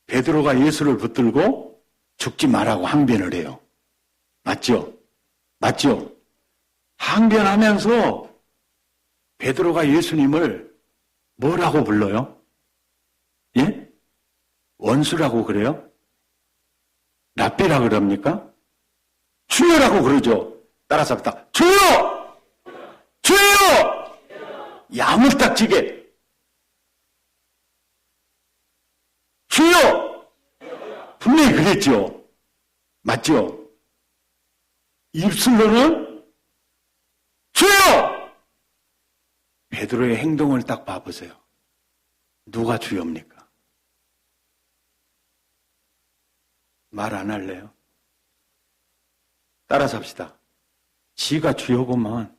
베드로가 예수를 붙들고 죽지 말라고 항변을 해요. 맞죠? 맞죠? 항변하면서 베드로가 예수님을 뭐라고 불러요? 예? 원수라고 그래요? 랍비라 그럽니까? 주여라고 그러죠. 따라서 합시다. 주여! 주여! 야물딱지게 주여! 분명히 그랬죠. 맞죠? 입술로는 주여! 베드로의 행동을 딱 봐보세요. 누가 주여입니까? 말 안 할래요? 따라서 합시다. 지가 주여구만.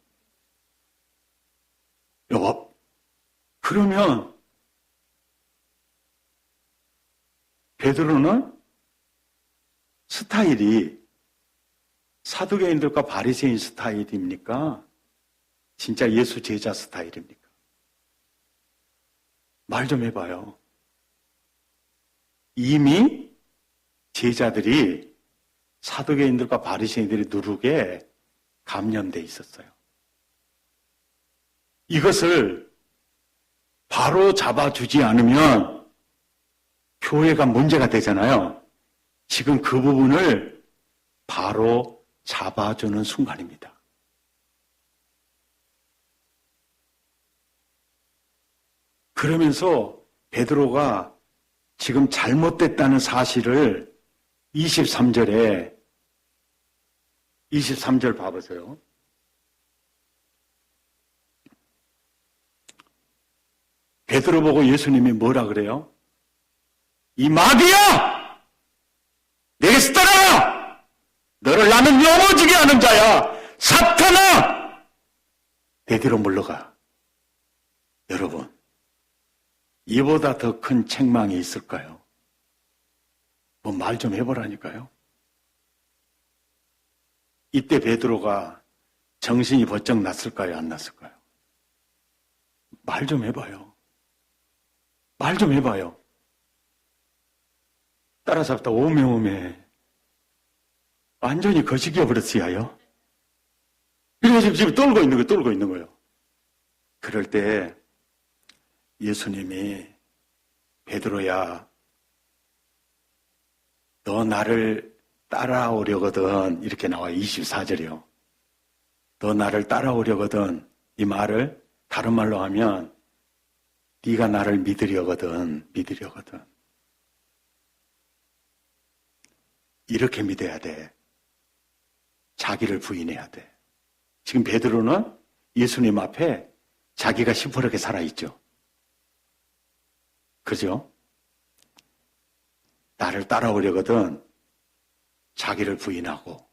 여보, 그러면 베드로는 스타일이 사두개인들과 바리새인 스타일입니까? 진짜 예수 제자 스타일입니까? 말 좀 해봐요. 이미 제자들이 사두개인들과 바리새인들의 누룩에 감염돼 있었어요. 이것을 바로 잡아주지 않으면 교회가 문제가 되잖아요. 지금 그 부분을 바로 잡아주는 순간입니다. 그러면서 베드로가 지금 잘못됐다는 사실을 23절 봐보세요. 베드로 보고 예수님이 뭐라 그래요? 이 마귀야! 내게서 떠나라! 너를 나는 넘어지게 하는 자야! 사탄아! 내 뒤로 물러가. 여러분, 이보다 더 큰 책망이 있을까요? 뭐 말 좀 해보라니까요. 이때 베드로가 정신이 번쩍 났을까요? 안 났을까요? 말 좀 해봐요. 말 좀 해봐요. 따라잡다 오메오메. 완전히 거시기어버렸어요. 그래서 지금 떨고 있는 거예요. 그럴 때 예수님이 베드로야, 너 나를 따라오려거든. 이렇게 나와요. 24절이요. 너 나를 따라오려거든. 이 말을 다른 말로 하면 네가 나를 믿으려거든. 이렇게 믿어야 돼. 자기를 부인해야 돼. 지금 베드로는 예수님 앞에 자기가 시퍼렇게 살아있죠. 그죠? 나를 따라오려거든 자기를 부인하고,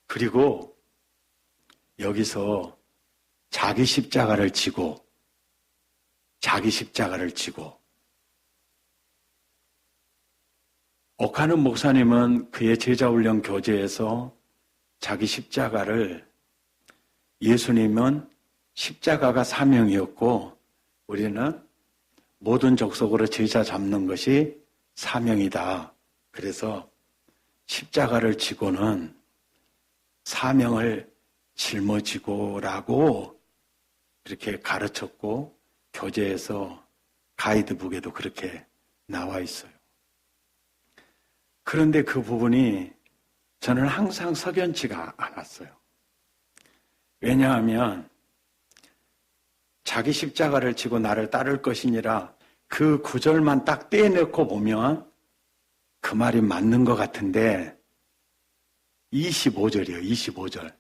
그리고 여기서 자기 십자가를 지고 옥하는 목사님은 그의 제자훈련 교재에서 자기 십자가를, 예수님은 십자가가 사명이었고 우리는 모든 족속으로 제자 잡는 것이 사명이다. 그래서 십자가를 지고는 사명을 짊어지고라고 이렇게 가르쳤고, 교재에서 가이드북에도 그렇게 나와 있어요. 그런데 그 부분이 저는 항상 석연치가 않았어요. 왜냐하면 자기 십자가를 지고 나를 따를 것이니라 그 구절만 딱 떼내고 보면 그 말이 맞는 것 같은데 25절이에요. 25절.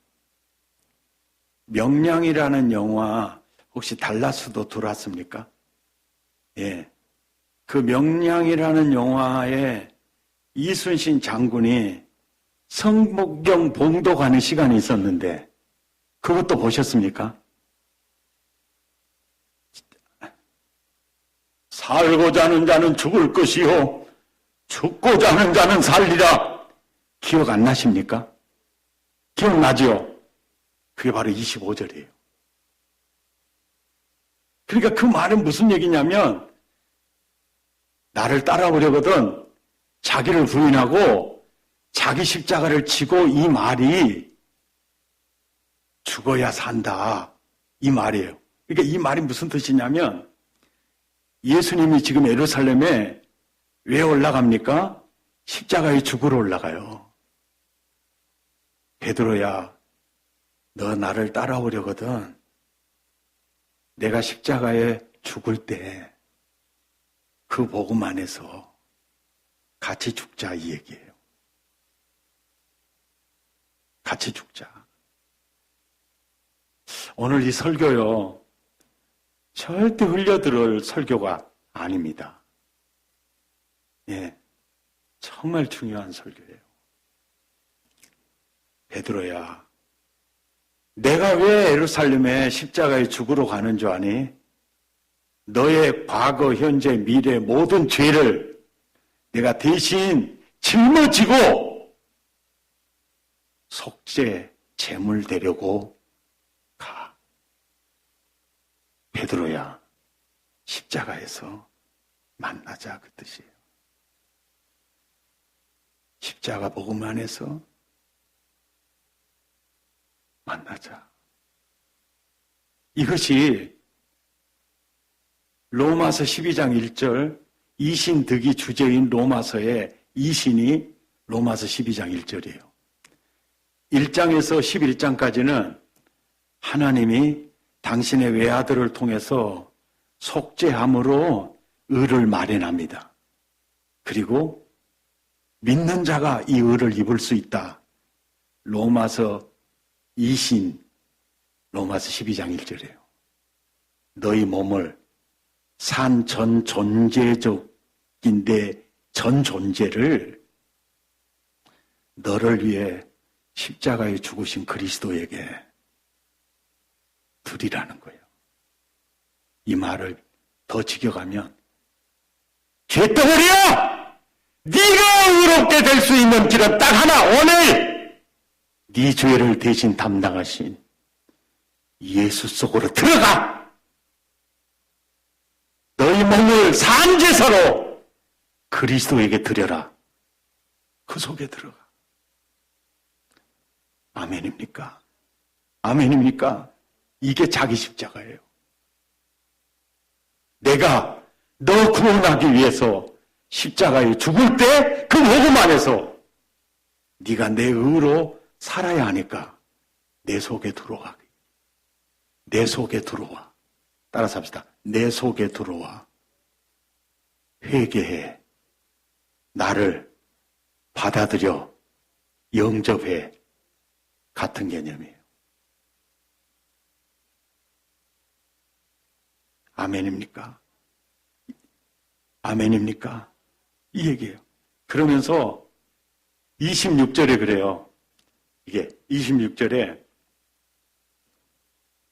명량이라는 영화 혹시 달라스도 들어왔습니까? 예. 그 명량이라는 영화에 이순신 장군이 성목경 봉독하는 시간이 있었는데 그것도 보셨습니까? 살고자 하는 자는 죽을 것이요 죽고자 하는 자는 살리라. 기억 안 나십니까? 기억나죠? 그게 바로 25절이에요. 그러니까 그 말은 무슨 얘기냐면 나를 따라오려거든 자기를 부인하고 자기 십자가를 지고, 이 말이 죽어야 산다 이 말이에요. 그러니까 이 말이 무슨 뜻이냐면 예수님이 지금 예루살렘에 왜 올라갑니까? 십자가에 죽으러 올라가요. 베드로야, 너 나를 따라오려거든 내가 십자가에 죽을 때 그 복음 안에서 같이 죽자, 이 얘기예요. 같이 죽자. 오늘 이 설교요, 절대 흘려들을 설교가 아닙니다. 예, 정말 중요한 설교예요. 베드로야, 내가 왜 예루살렘에 십자가에 죽으러 가는 줄 아니? 너의 과거, 현재, 미래 모든 죄를 내가 대신 짊어지고 속죄, 제물 되려고 가. 베드로야, 십자가에서 만나자, 그 뜻이에요. 십자가 복음 안에서 만나자. 이것이 로마서 12장 1절, 이신득이 주제인 로마서의 이신이 로마서 12장 1절이에요. 1장에서 11장까지는 하나님이 당신의 외아들을 통해서 속죄함으로 의를 마련합니다. 그리고 믿는 자가 이 의를 입을 수 있다. 로마서 이신, 로마서 12장 1절이에요. 너희 몸을 산 전 존재적인데 전 존재를 너를 위해 십자가에 죽으신 그리스도에게 드리라는 거예요. 이 말을 더 지켜가면 죄덩어리야! 네가 의롭게 될 수 있는 길은 딱 하나, 오늘 네 죄를 대신 담당하신 예수 속으로 들어가! 너희 몸을 산제사로 그리스도에게 드려라. 그 속에 들어가. 아멘입니까? 아멘입니까? 이게 자기 십자가예요. 내가 너 구원하기 위해서 십자가에 죽을 때 그 복음 안에서 네가 내 의로 살아야 하니까 내 속에 들어와. 내 속에 들어와. 따라서 합시다. 내 속에 들어와. 회개해. 나를 받아들여. 영접해. 같은 개념이에요. 아멘입니까? 아멘입니까? 이 얘기예요. 그러면서 26절에 그래요. 이게 26절에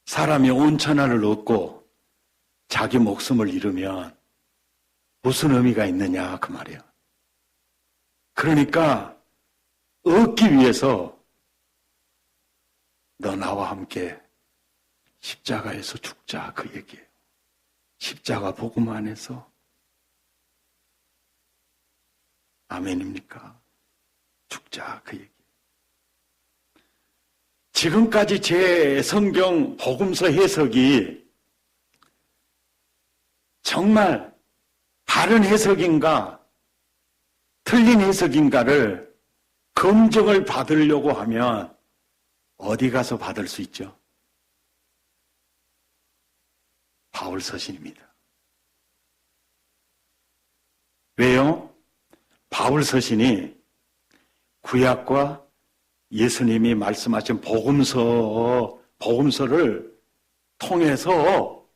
사람이 온 천하를 얻고 자기 목숨을 잃으면 무슨 의미가 있느냐 그 말이에요. 그러니까 얻기 위해서 너 나와 함께 십자가에서 죽자 그 얘기예요. 십자가 복음 안에서. 아멘입니까? 죽자 그 얘기. 지금까지 제 성경 복음서 해석이 정말 바른 해석인가 틀린 해석인가를 검증을 받으려고 하면 어디 가서 받을 수 있죠? 바울 서신입니다. 왜요? 바울 서신이 구약과 예수님이 말씀하신 복음서를 통해서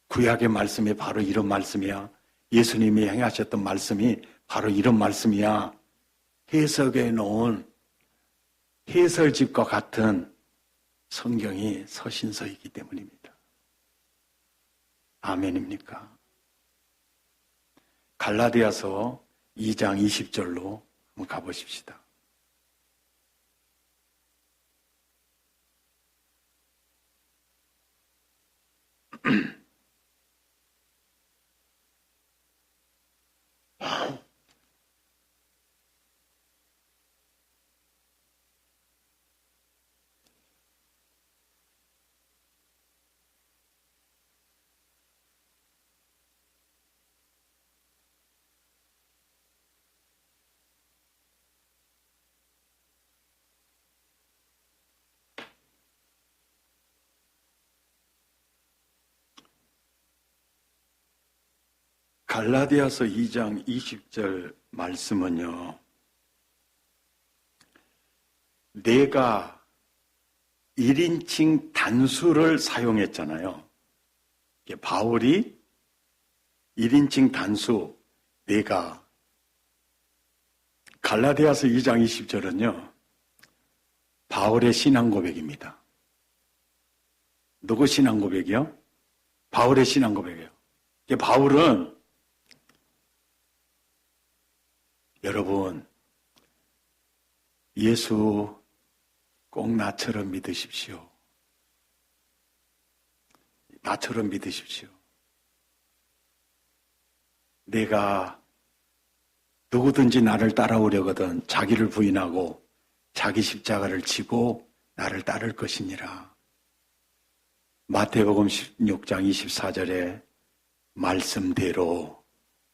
구약의 말씀이 바로 이런 말씀이야. 예수님이 행하셨던 말씀이 바로 이런 말씀이야. 해석해 놓은 해설집과 같은 성경이 서신서이기 때문입니다. 아멘입니까? 갈라디아서 2장 20절로 한번 가보십시다. 갈라디아서 2장 20절 말씀은요. 내가 1인칭 단수를 사용했잖아요. 바울이 1인칭 단수 내가 갈라디아서 2장 20절은요. 바울의 신앙 고백입니다. 누구 신앙 고백이요? 바울의 신앙 고백이에요. 바울은 여러분 예수 꼭 나처럼 믿으십시오. 나처럼 믿으십시오. 내가 누구든지 나를 따라오려거든 자기를 부인하고 자기 십자가를 지고 나를 따를 것이니라. 마태복음 16장 24절에 말씀대로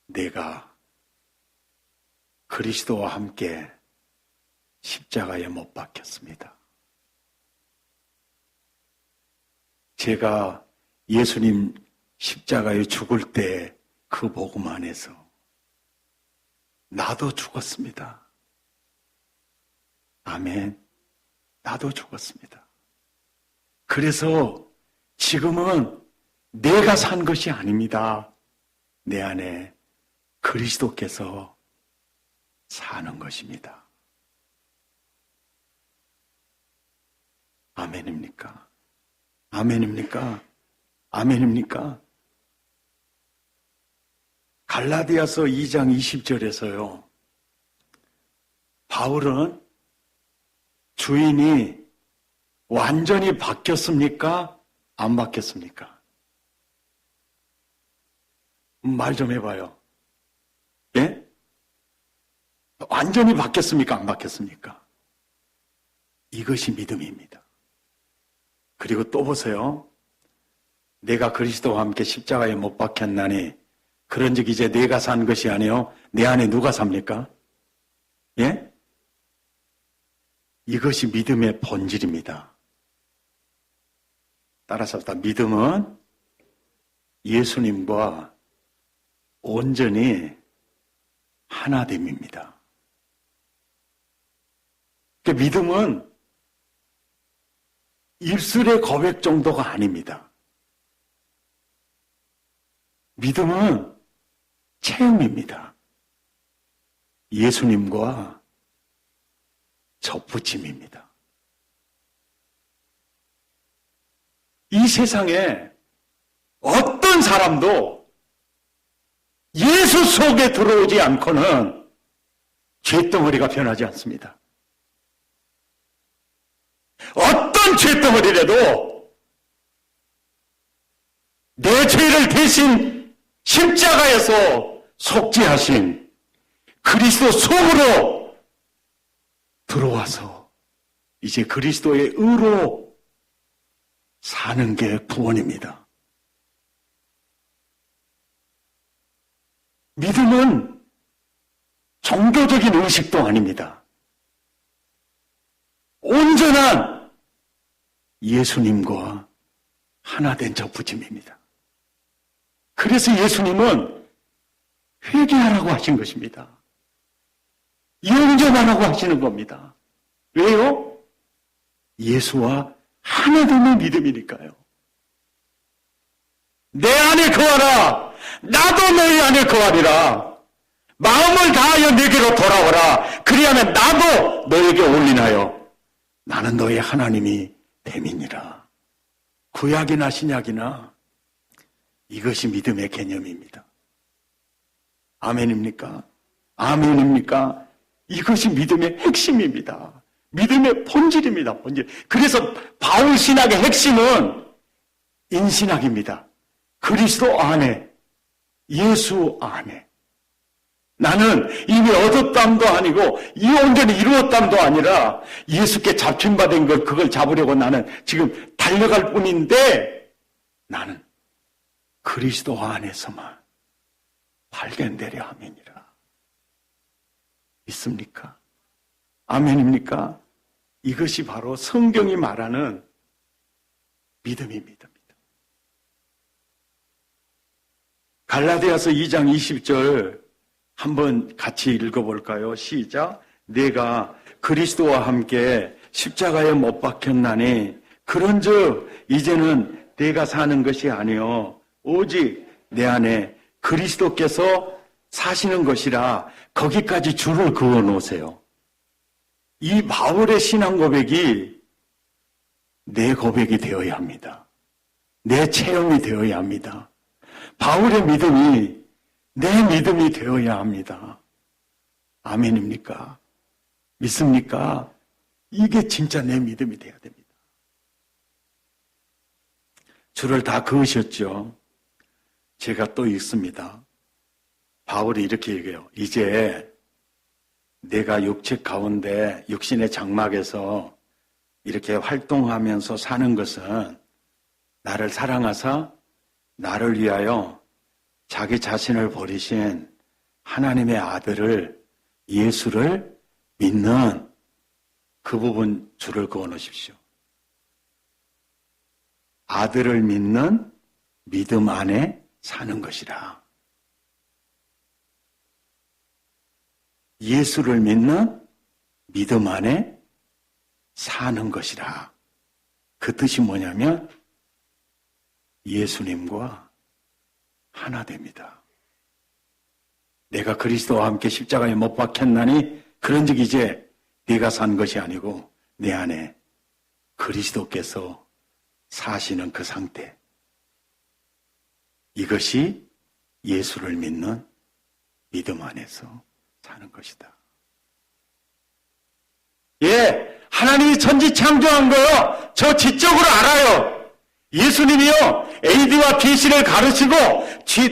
내가 그리스도와 함께 십자가에 못 박혔습니다. 제가 예수님 십자가에 죽을 때 그 복음 안에서 나도 죽었습니다. 아멘. 나도 죽었습니다. 그래서 지금은 내가 산 것이 아닙니다. 내 안에 그리스도께서 사는 것입니다. 아멘입니까? 아멘입니까? 아멘입니까? 갈라디아서 2장 20절에서요. 바울은 주인이 완전히 바뀌었습니까? 안 바뀌었습니까? 말 좀 해봐요. 예? 완전히 바뀌었습니까? 안 바뀌었습니까? 이것이 믿음입니다. 그리고 또 보세요. 내가 그리스도와 함께 십자가에 못 박혔나니 그런즉 이제 내가 산 것이 아니요 내 안에 누가 삽니까? 예? 이것이 믿음의 본질입니다. 따라서 믿음은 예수님과 온전히 하나됨입니다. 그러니까 믿음은 입술의 고백 정도가 아닙니다. 믿음은 체험입니다. 예수님과 접붙임입니다. 이 세상에 어떤 사람도 예수 속에 들어오지 않고는 죄덩어리가 변하지 않습니다. 어떤 죄덩어리라도 내 죄를 대신 십자가에서 속죄하신 그리스도 속으로 들어와서 이제 그리스도의 의로 사는 게 구원입니다. 믿음은 종교적인 의식도 아닙니다. 온전한 예수님과 하나된 접붙임입니다. 그래서 예수님은 회개하라고 하신 것입니다. 영접하라고 하시는 겁니다. 왜요? 예수와 하나됨의 믿음이니까요. 내 안에 거하라. 나도 너희 안에 거하리라. 마음을 다하여 내게로 돌아오라. 그리하면 나도 너에게 올리나요. 나는 너의 하나님이 됨이니라. 구약이나 신약이나 이것이 믿음의 개념입니다. 아멘입니까? 아멘입니까? 이것이 믿음의 핵심입니다. 믿음의 본질입니다. 본질. 그래서 바울 신학의 핵심은 인신학입니다. 그리스도 안에, 예수 안에. 나는 이미 얻었담도 아니고 이 온전히 이루었담도 아니라 예수께 잡힌받은 걸 그걸 잡으려고 나는 지금 달려갈 뿐인데 나는 그리스도 안에서만 발견되려 함이니라. 믿습니까? 아멘입니까? 이것이 바로 성경이 말하는 믿음입니다. 갈라디아서 2장 20절 한번 같이 읽어볼까요? 시작. 내가 그리스도와 함께 십자가에 못 박혔나니 그런즉 이제는 내가 사는 것이 아니요 오직 내 안에 그리스도께서 사시는 것이라. 거기까지 줄을 그어 놓으세요. 이 바울의 신앙 고백이 내 고백이 되어야 합니다. 내 체험이 되어야 합니다. 바울의 믿음이 내 믿음이 되어야 합니다. 아멘입니까? 믿습니까? 이게 진짜 내 믿음이 되어야 됩니다. 줄을 다 그으셨죠? 제가 또 읽습니다. 바울이 이렇게 얘기해요. 이제 내가 육체 가운데 육신의 장막에서 이렇게 활동하면서 사는 것은 나를 사랑하사 나를 위하여 자기 자신을 버리신 하나님의 아들을 예수를 믿는 그 부분 줄을 그어 놓으십시오. 아들을 믿는 믿음 안에 사는 것이라. 예수를 믿는 믿음 안에 사는 것이라. 그 뜻이 뭐냐면 예수님과 하나 됩니다. 내가 그리스도와 함께 십자가에 못 박혔나니 그런즉 이제 네가 산 것이 아니고 내 안에 그리스도께서 사시는 그 상태. 이것이 예수를 믿는 믿음 안에서 사는 것이다. 예, 하나님이 천지 창조한 거요. 저 지적으로 알아요. 예수님이요, A와 BC를 가르치고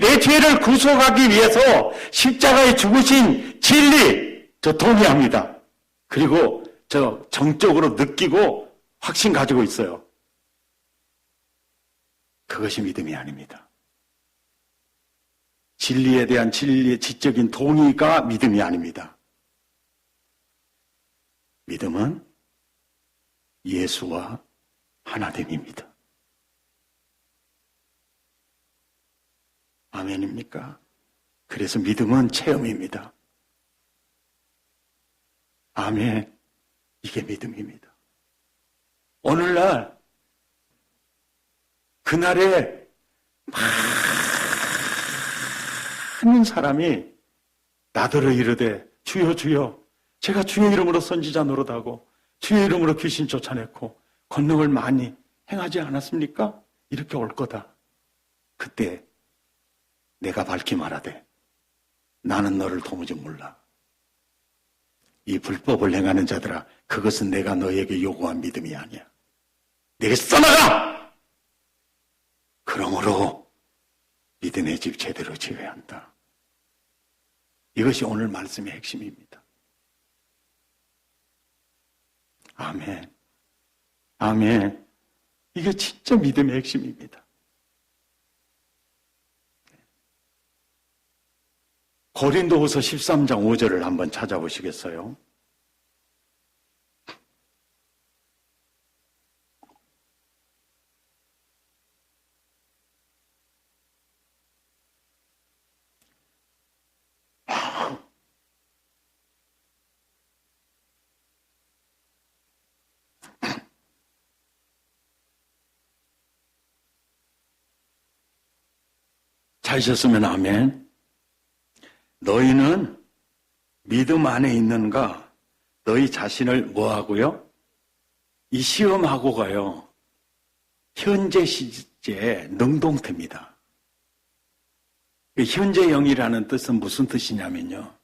내 죄를 구속하기 위해서 십자가에 죽으신 진리, 저 동의합니다. 그리고 저 정적으로 느끼고 확신 가지고 있어요. 그것이 믿음이 아닙니다. 진리에 대한 진리의 지적인 동의가 믿음이 아닙니다. 믿음은 예수와 하나됨입니다. 아멘입니까? 그래서 믿음은 체험입니다. 아멘. 이게 믿음입니다. 오늘날 그날에 많은 사람이 나더러 이르되 주여 주여 제가 주의 이름으로 선지자 노릇하고 주의 이름으로 귀신 쫓아냈고 권능을 많이 행하지 않았습니까? 이렇게 올 거다. 그때 내가 밝히 말하되 나는 너를 도무지 몰라. 이 불법을 행하는 자들아, 그것은 내가 너에게 요구한 믿음이 아니야. 내게 써나가! 그러므로 믿음의 집 제대로 지어야 한다. 이것이 오늘 말씀의 핵심입니다. 아멘. 아멘. 이게 진짜 믿음의 핵심입니다. 고린도후서 13장 5절을 한번 찾아보시겠어요? 찾으셨으면 아멘. 너희는 믿음 안에 있는가? 너희 자신을 뭐하고요? 이 시험하고가요. 현재 시제의 능동태입니다. 현재 영이라는 뜻은 무슨 뜻이냐면요.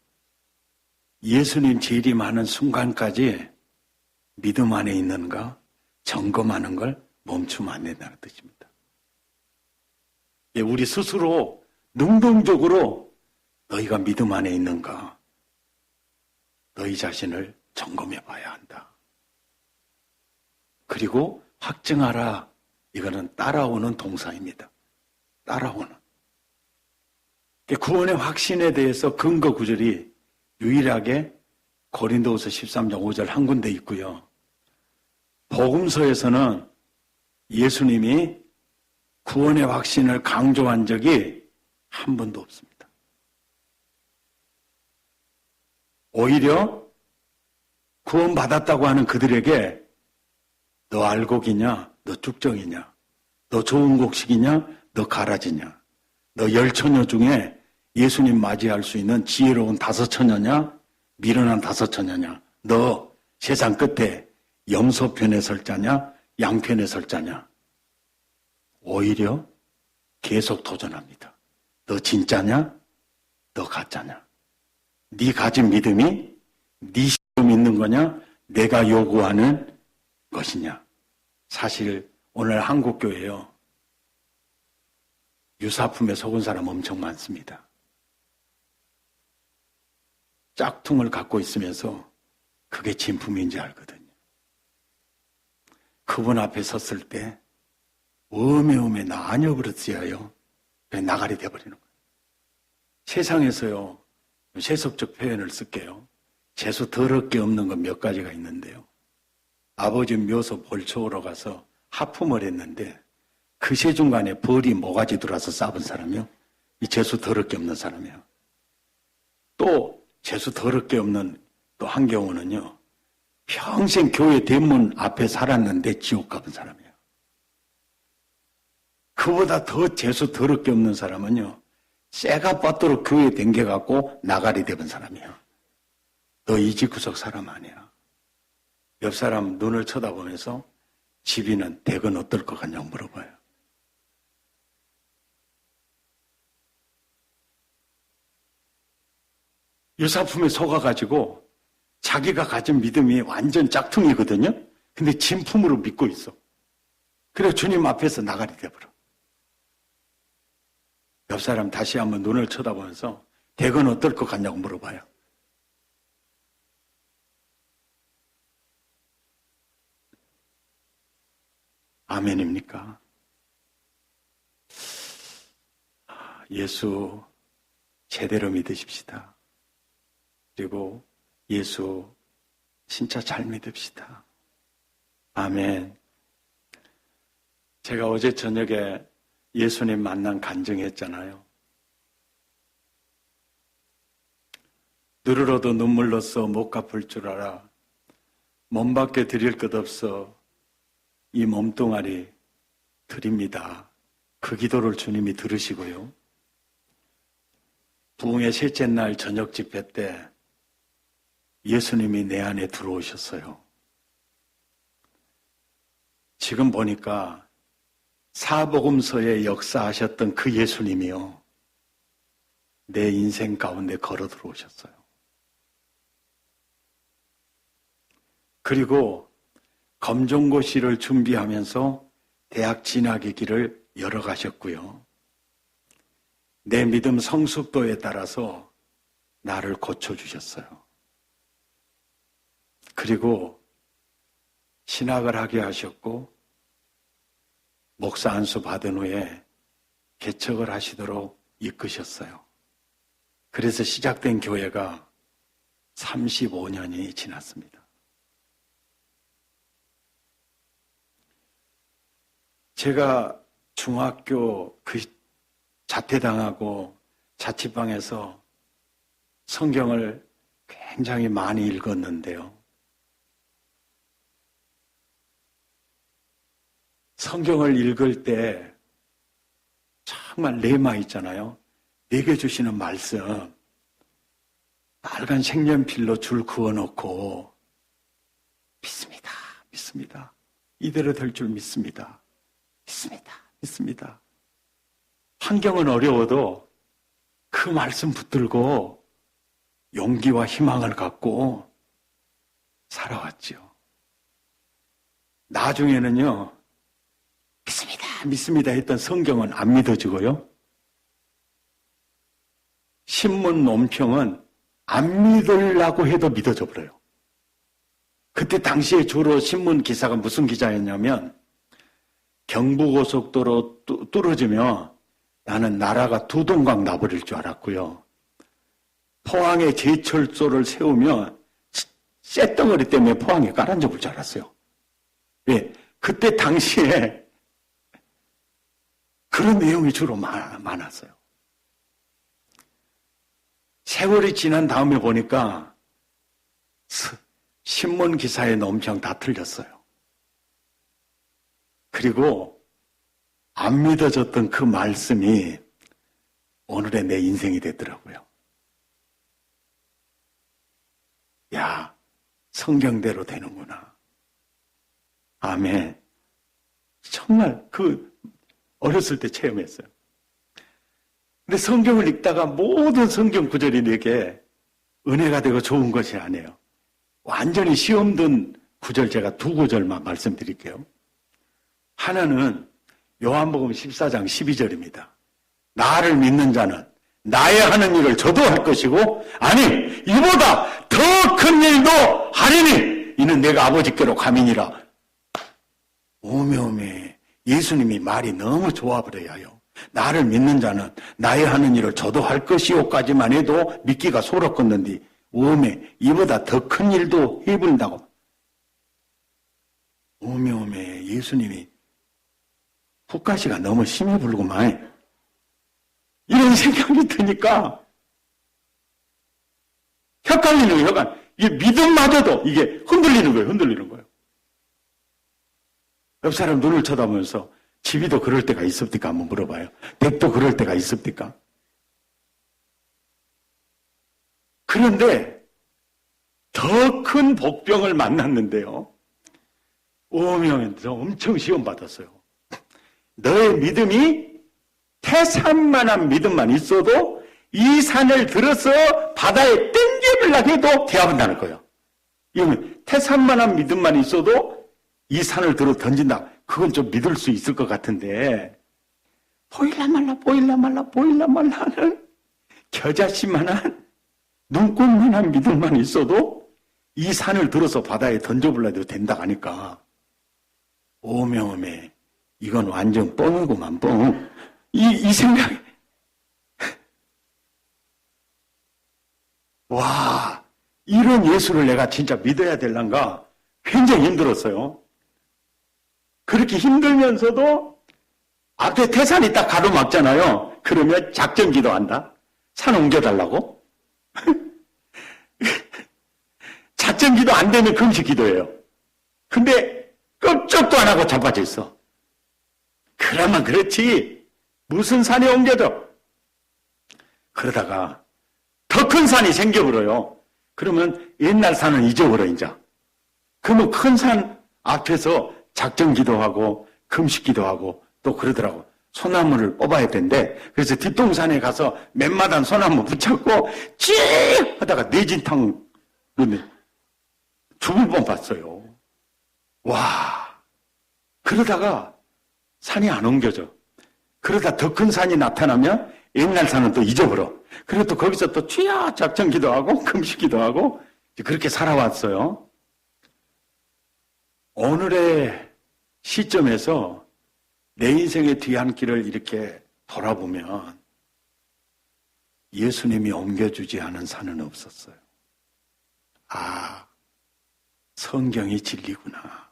예수님 재림하는 순간까지 믿음 안에 있는가? 점검하는 걸 멈추면 안 된다는 뜻입니다. 우리 스스로 능동적으로 너희가 믿음 안에 있는가? 너희 자신을 점검해 봐야 한다. 그리고 확증하라. 이거는 따라오는 동사입니다. 따라오는. 구원의 확신에 대해서 근거 구절이 유일하게 고린도후서 13장 5절 한 군데 있고요. 복음서에서는 예수님이 구원의 확신을 강조한 적이 한 번도 없습니다. 오히려 구원받았다고 하는 그들에게 너 알곡이냐? 너 쭉정이냐? 너 좋은 곡식이냐? 너 가라지냐? 너 열처녀 중에 예수님 맞이할 수 있는 지혜로운 다섯처녀냐? 미련한 다섯처녀냐? 너 세상 끝에 염소편에 설 자냐? 양편에 설 자냐? 오히려 계속 도전합니다. 너 진짜냐? 너 가짜냐? 네 가진 믿음이 네 시험 있는 거냐? 내가 요구하는 것이냐? 사실 오늘 한국교회요. 유사품에 속은 사람 엄청 많습니다. 짝퉁을 갖고 있으면서 그게 진품인지 알거든요. 그분 앞에 섰을 때 어메어메 나녀버릇이에요. 나가리 돼버리는 거예요. 세상에서요. 세속적 표현을 쓸게요. 재수 더럽게 없는 건 몇 가지가 있는데요. 아버지 묘소 볼초로 가서 하품을 했는데 그 세중간에 벌이 모가지 들어와서 싸본 사람이요. 이 재수 더럽게 없는 사람이요. 또 재수 더럽게 없는 또 한 경우는요. 평생 교회 대문 앞에 살았는데 지옥 가본 사람이에요. 그보다 더 재수 더럽게 없는 사람은요. 쇠가 빠도록 교회 댕겨갖고 나가리 되본 사람이야. 너 이 집구석 사람 아니야. 옆 사람 눈을 쳐다보면서 집이는 댁은 어떨 것 같냐고 물어봐요. 유사품에 속아가지고 자기가 가진 믿음이 완전 짝퉁이거든요. 근데 진품으로 믿고 있어. 그래 주님 앞에서 나가리 돼버려. 옆 사람 다시 한번 눈을 쳐다보면서 대건 어떨 것 같냐고 물어봐요. 아멘입니까? 예수 제대로 믿으십시다. 그리고 예수 진짜 잘 믿읍시다. 아멘. 제가 어제 저녁에 예수님 만난 간증했잖아요. 누르러도 눈물로써 못 갚을 줄 알아. 몸밖에 드릴 것 없어 이 몸뚱아리 드립니다. 그 기도를 주님이 들으시고요. 부흥의 셋째 날 저녁 집회 때 예수님이 내 안에 들어오셨어요. 지금 보니까 사복음서에 역사하셨던 그 예수님이요, 내 인생 가운데 걸어 들어오셨어요. 그리고 검정고시를 준비하면서 대학 진학의 길을 열어가셨고요. 내 믿음 성숙도에 따라서 나를 고쳐주셨어요. 그리고 신학을 하게 하셨고 목사 안수 받은 후에 개척을 하시도록 이끄셨어요. 그래서 시작된 교회가 35년이 지났습니다. 제가 중학교 그 자퇴당하고 자취방에서 성경을 굉장히 많이 읽었는데요. 성경을 읽을 때 정말 레마 있잖아요. 내게 주시는 말씀, 빨간 색연필로 줄 그어놓고 믿습니다. 믿습니다. 이대로 될 줄 믿습니다. 믿습니다. 믿습니다. 환경은 어려워도 그 말씀 붙들고 용기와 희망을 갖고 살아왔죠. 나중에는요, 믿습니다. 믿습니다 했던 성경은 안 믿어지고요. 신문 논평은 안 믿으려고 해도 믿어져 버려요. 그때 당시에 주로 신문 기사가 무슨 기자였냐면 경부고속도로 뚫어지면 나는 나라가 두 동강 나버릴 줄 알았고요. 포항에 제철소를 세우면 쇳덩어리 때문에 포항에 깔아앉아볼 줄 알았어요. 왜? 그때 당시에 그런 내용이 주로 많았어요. 세월이 지난 다음에 보니까 신문 기사의 논평 다 틀렸어요. 그리고 안 믿어졌던 그 말씀이 오늘의 내 인생이 됐더라고요. 야, 성경대로 되는구나. 아멘. 정말 어렸을 때 체험했어요. 근데 성경을 읽다가 모든 성경 구절이 내게 은혜가 되고 좋은 것이 아니에요. 완전히 시험 든 구절 제가 두 구절만 말씀드릴게요. 하나는 요한복음 14장 12절입니다. 나를 믿는 자는 나의 하는 일을 저도 할 것이고 아니 이보다 더 큰 일도 하리니 이는 내가 아버지께로 가미니라. 오메오메 예수님이 말이 너무 좋아버려야 해요. 나를 믿는 자는 나의 하는 일을 저도 할 것이요까지만 해도 믿기가 소롭겠는데 오메 이보다 더 큰 일도 해본다고. 오메오메 예수님이 훅가시가 너무 심해 불구만 이런 생각이 드니까 헷갈리는 거예요. 이게 믿음마저도 이게 흔들리는 거예요. 옆 사람 눈을 쳐다보면서 집이도 그럴 때가 있습니까? 한번 물어봐요. 댁도 그럴 때가 있습니까? 그런데 더 큰 복병을 만났는데요. 오면서 엄청 시험받았어요. 너의 믿음이 태산만한 믿음만 있어도 이 산을 들어서 바다에 땡겨보려고 해도 대합한다는 거예요. 이거는 태산만한 믿음만 있어도 이 산을 들어 던진다. 그건 좀 믿을 수 있을 것 같은데 보일라 말라 하는 겨자씨만한 눈꽃만한 믿음만 있어도 이 산을 들어서 바다에 던져볼라도 된다 하니까 오메 이건 완전 뻥이구만 뻥. 이 생각이 와 이런 예수를 내가 진짜 믿어야 될란가 굉장히 힘들었어요. 그렇게 힘들면서도 앞에 태산이 딱 가로막잖아요. 그러면 작전 기도한다. 산 옮겨달라고. 작전 기도 안 되면 금식 기도해요. 근데 끔찍도 안 하고 자빠져 있어. 그러면 그렇지. 무슨 산이 옮겨져? 그러다가 더 큰 산이 생겨버려요. 그러면 옛날 산은 잊어버려 이제. 그러면 큰 산 앞에서 작전 기도하고 금식 기도하고 또 그러더라고. 소나무를 뽑아야 된대. 그래서 뒷동산에 가서 맨마단 소나무 붙잡고 찌 하다가 내진탕 죽을 뻔봤어요. 와 그러다가 산이 안 옮겨져. 그러다 더 큰 산이 나타나면 옛날 산은 또 잊어버려. 그리고 또 거기서 또 취야 작전 기도하고 금식 기도하고 그렇게 살아왔어요. 오늘의 시점에서 내 인생의 뒤안길을 이렇게 돌아보면 예수님이 옮겨주지 않은 산은 없었어요. 아, 성경이 진리구나.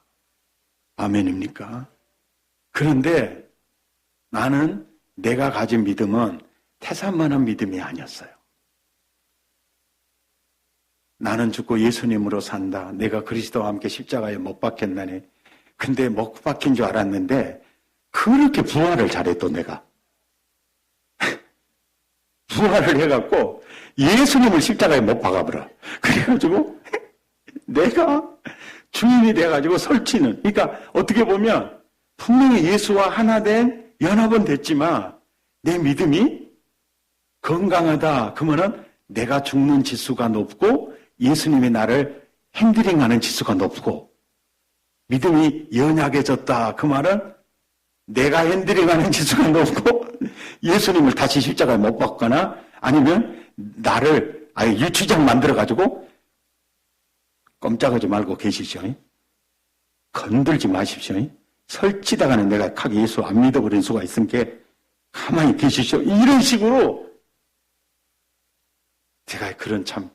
아멘입니까? 그런데 나는 내가 가진 믿음은 태산만한 믿음이 아니었어요. 나는 죽고 예수님으로 산다. 내가 그리스도와 함께 십자가에 못 박혔나니. 근데 못 박힌 줄 알았는데 그렇게 부활을 잘했던 내가. 부활을 해갖고 예수님을 십자가에 못 박아버려. 그래가지고 내가 주인이 돼가지고 설치는. 그러니까 어떻게 보면 분명히 예수와 하나 된 연합은 됐지만 내 믿음이 건강하다. 그러면은 내가 죽는 지수가 높고 예수님이 나를 핸들링하는 지수가 높고 믿음이 연약해졌다. 그 말은 내가 핸들링하는 지수가 높고 예수님을 다시 십자가에 못 박거나 아니면 나를 아예 유치장 만들어가지고 꼼짝하지 말고 계시죠. 건들지 마십시오. 설치다가는 내가 가게 예수 안 믿어버린 수가 있으니까 가만히 계시죠. 이런 식으로 제가 그런 참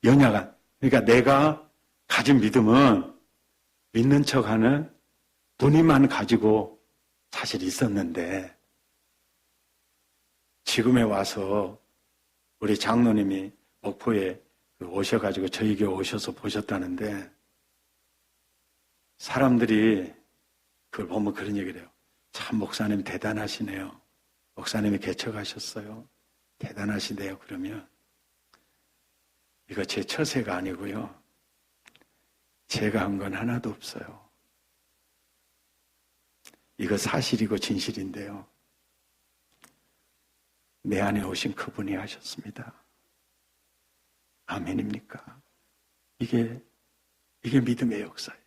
연약한, 그러니까 내가 가진 믿음은 믿는 척하는 분이만 가지고 사실 있었는데 지금에 와서 우리 장로님이 목포에 오셔가지고 저에게 오셔서 보셨다는데 사람들이 그걸 보면 그런 얘기를 해요. 참 목사님 대단하시네요. 목사님이 개척하셨어요. 대단하시네요. 그러면 이거 제 처세가 아니고요. 제가 한 건 하나도 없어요. 이거 사실이고 진실인데요. 내 안에 오신 그분이 하셨습니다. 아멘입니까? 이게 믿음의 역사예요.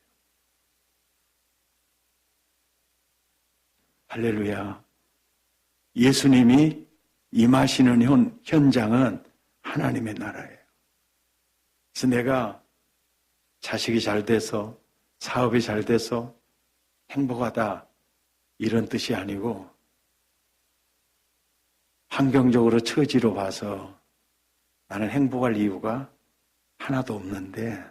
할렐루야. 예수님이 임하시는 현장은 하나님의 나라예요. 그래서 내가 자식이 잘 돼서 사업이 잘 돼서 행복하다 이런 뜻이 아니고 환경적으로 처지로 봐서 나는 행복할 이유가 하나도 없는데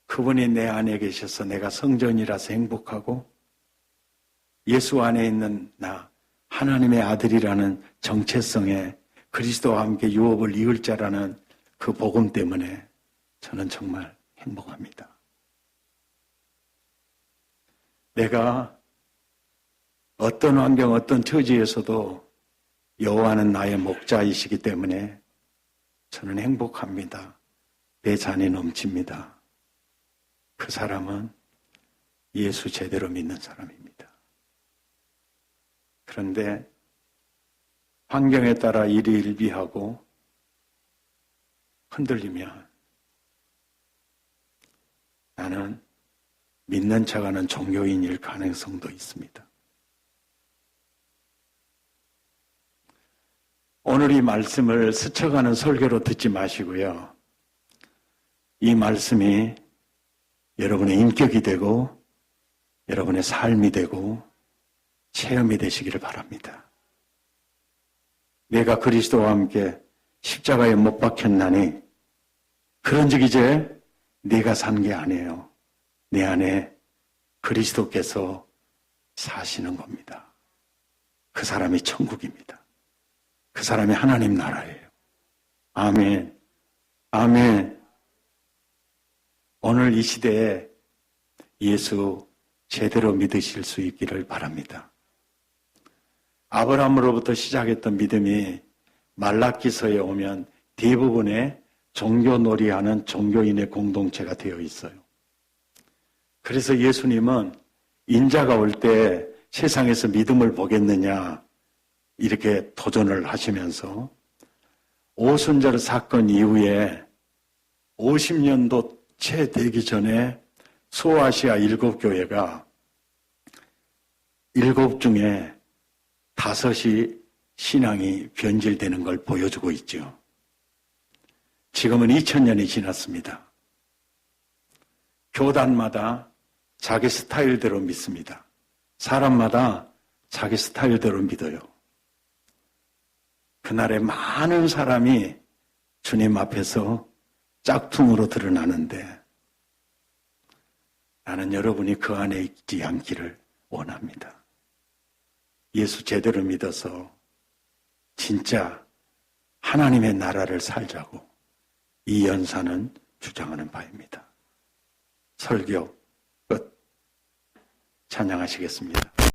그분이 내 안에 계셔서 내가 성전이라서 행복하고 예수 안에 있는 나 하나님의 아들이라는 정체성에 그리스도와 함께 유업을 이을 자라는 그 복음 때문에 저는 정말 행복합니다. 내가 어떤 환경, 어떤 처지에서도 여호와는 나의 목자이시기 때문에 저는 행복합니다. 내 잔이 넘칩니다. 그 사람은 예수 제대로 믿는 사람입니다. 그런데 환경에 따라 일희일비하고 흔들리면 나는 믿는 척하는 종교인일 가능성도 있습니다. 오늘 이 말씀을 스쳐가는 설교로 듣지 마시고요. 이 말씀이 여러분의 인격이 되고 여러분의 삶이 되고 체험이 되시기를 바랍니다. 내가 그리스도와 함께 십자가에 못 박혔나니 그런즉 이제 내가 산 게 아니에요. 내 안에 그리스도께서 사시는 겁니다. 그 사람이 천국입니다. 그 사람이 하나님 나라예요. 아멘. 아멘. 오늘 이 시대에 예수 제대로 믿으실 수 있기를 바랍니다. 아브라함으로부터 시작했던 믿음이 말라기서에 오면 대부분의 종교놀이하는 종교인의 공동체가 되어 있어요. 그래서 예수님은 인자가 올 때 세상에서 믿음을 보겠느냐 이렇게 도전을 하시면서 오순절 사건 이후에 50년도 채 되기 전에 소아시아 7교회가 7 중에 5이 신앙이 변질되는 걸 보여주고 있죠. 지금은 2000년이 지났습니다. 교단마다 자기 스타일대로 믿습니다. 사람마다 자기 스타일대로 믿어요. 그날에 많은 사람이 주님 앞에서 짝퉁으로 드러나는데 나는 여러분이 그 안에 있지 않기를 원합니다. 예수 제대로 믿어서 진짜 하나님의 나라를 살자고 이 연사는 주장하는 바입니다. 설교 끝. 찬양하시겠습니다.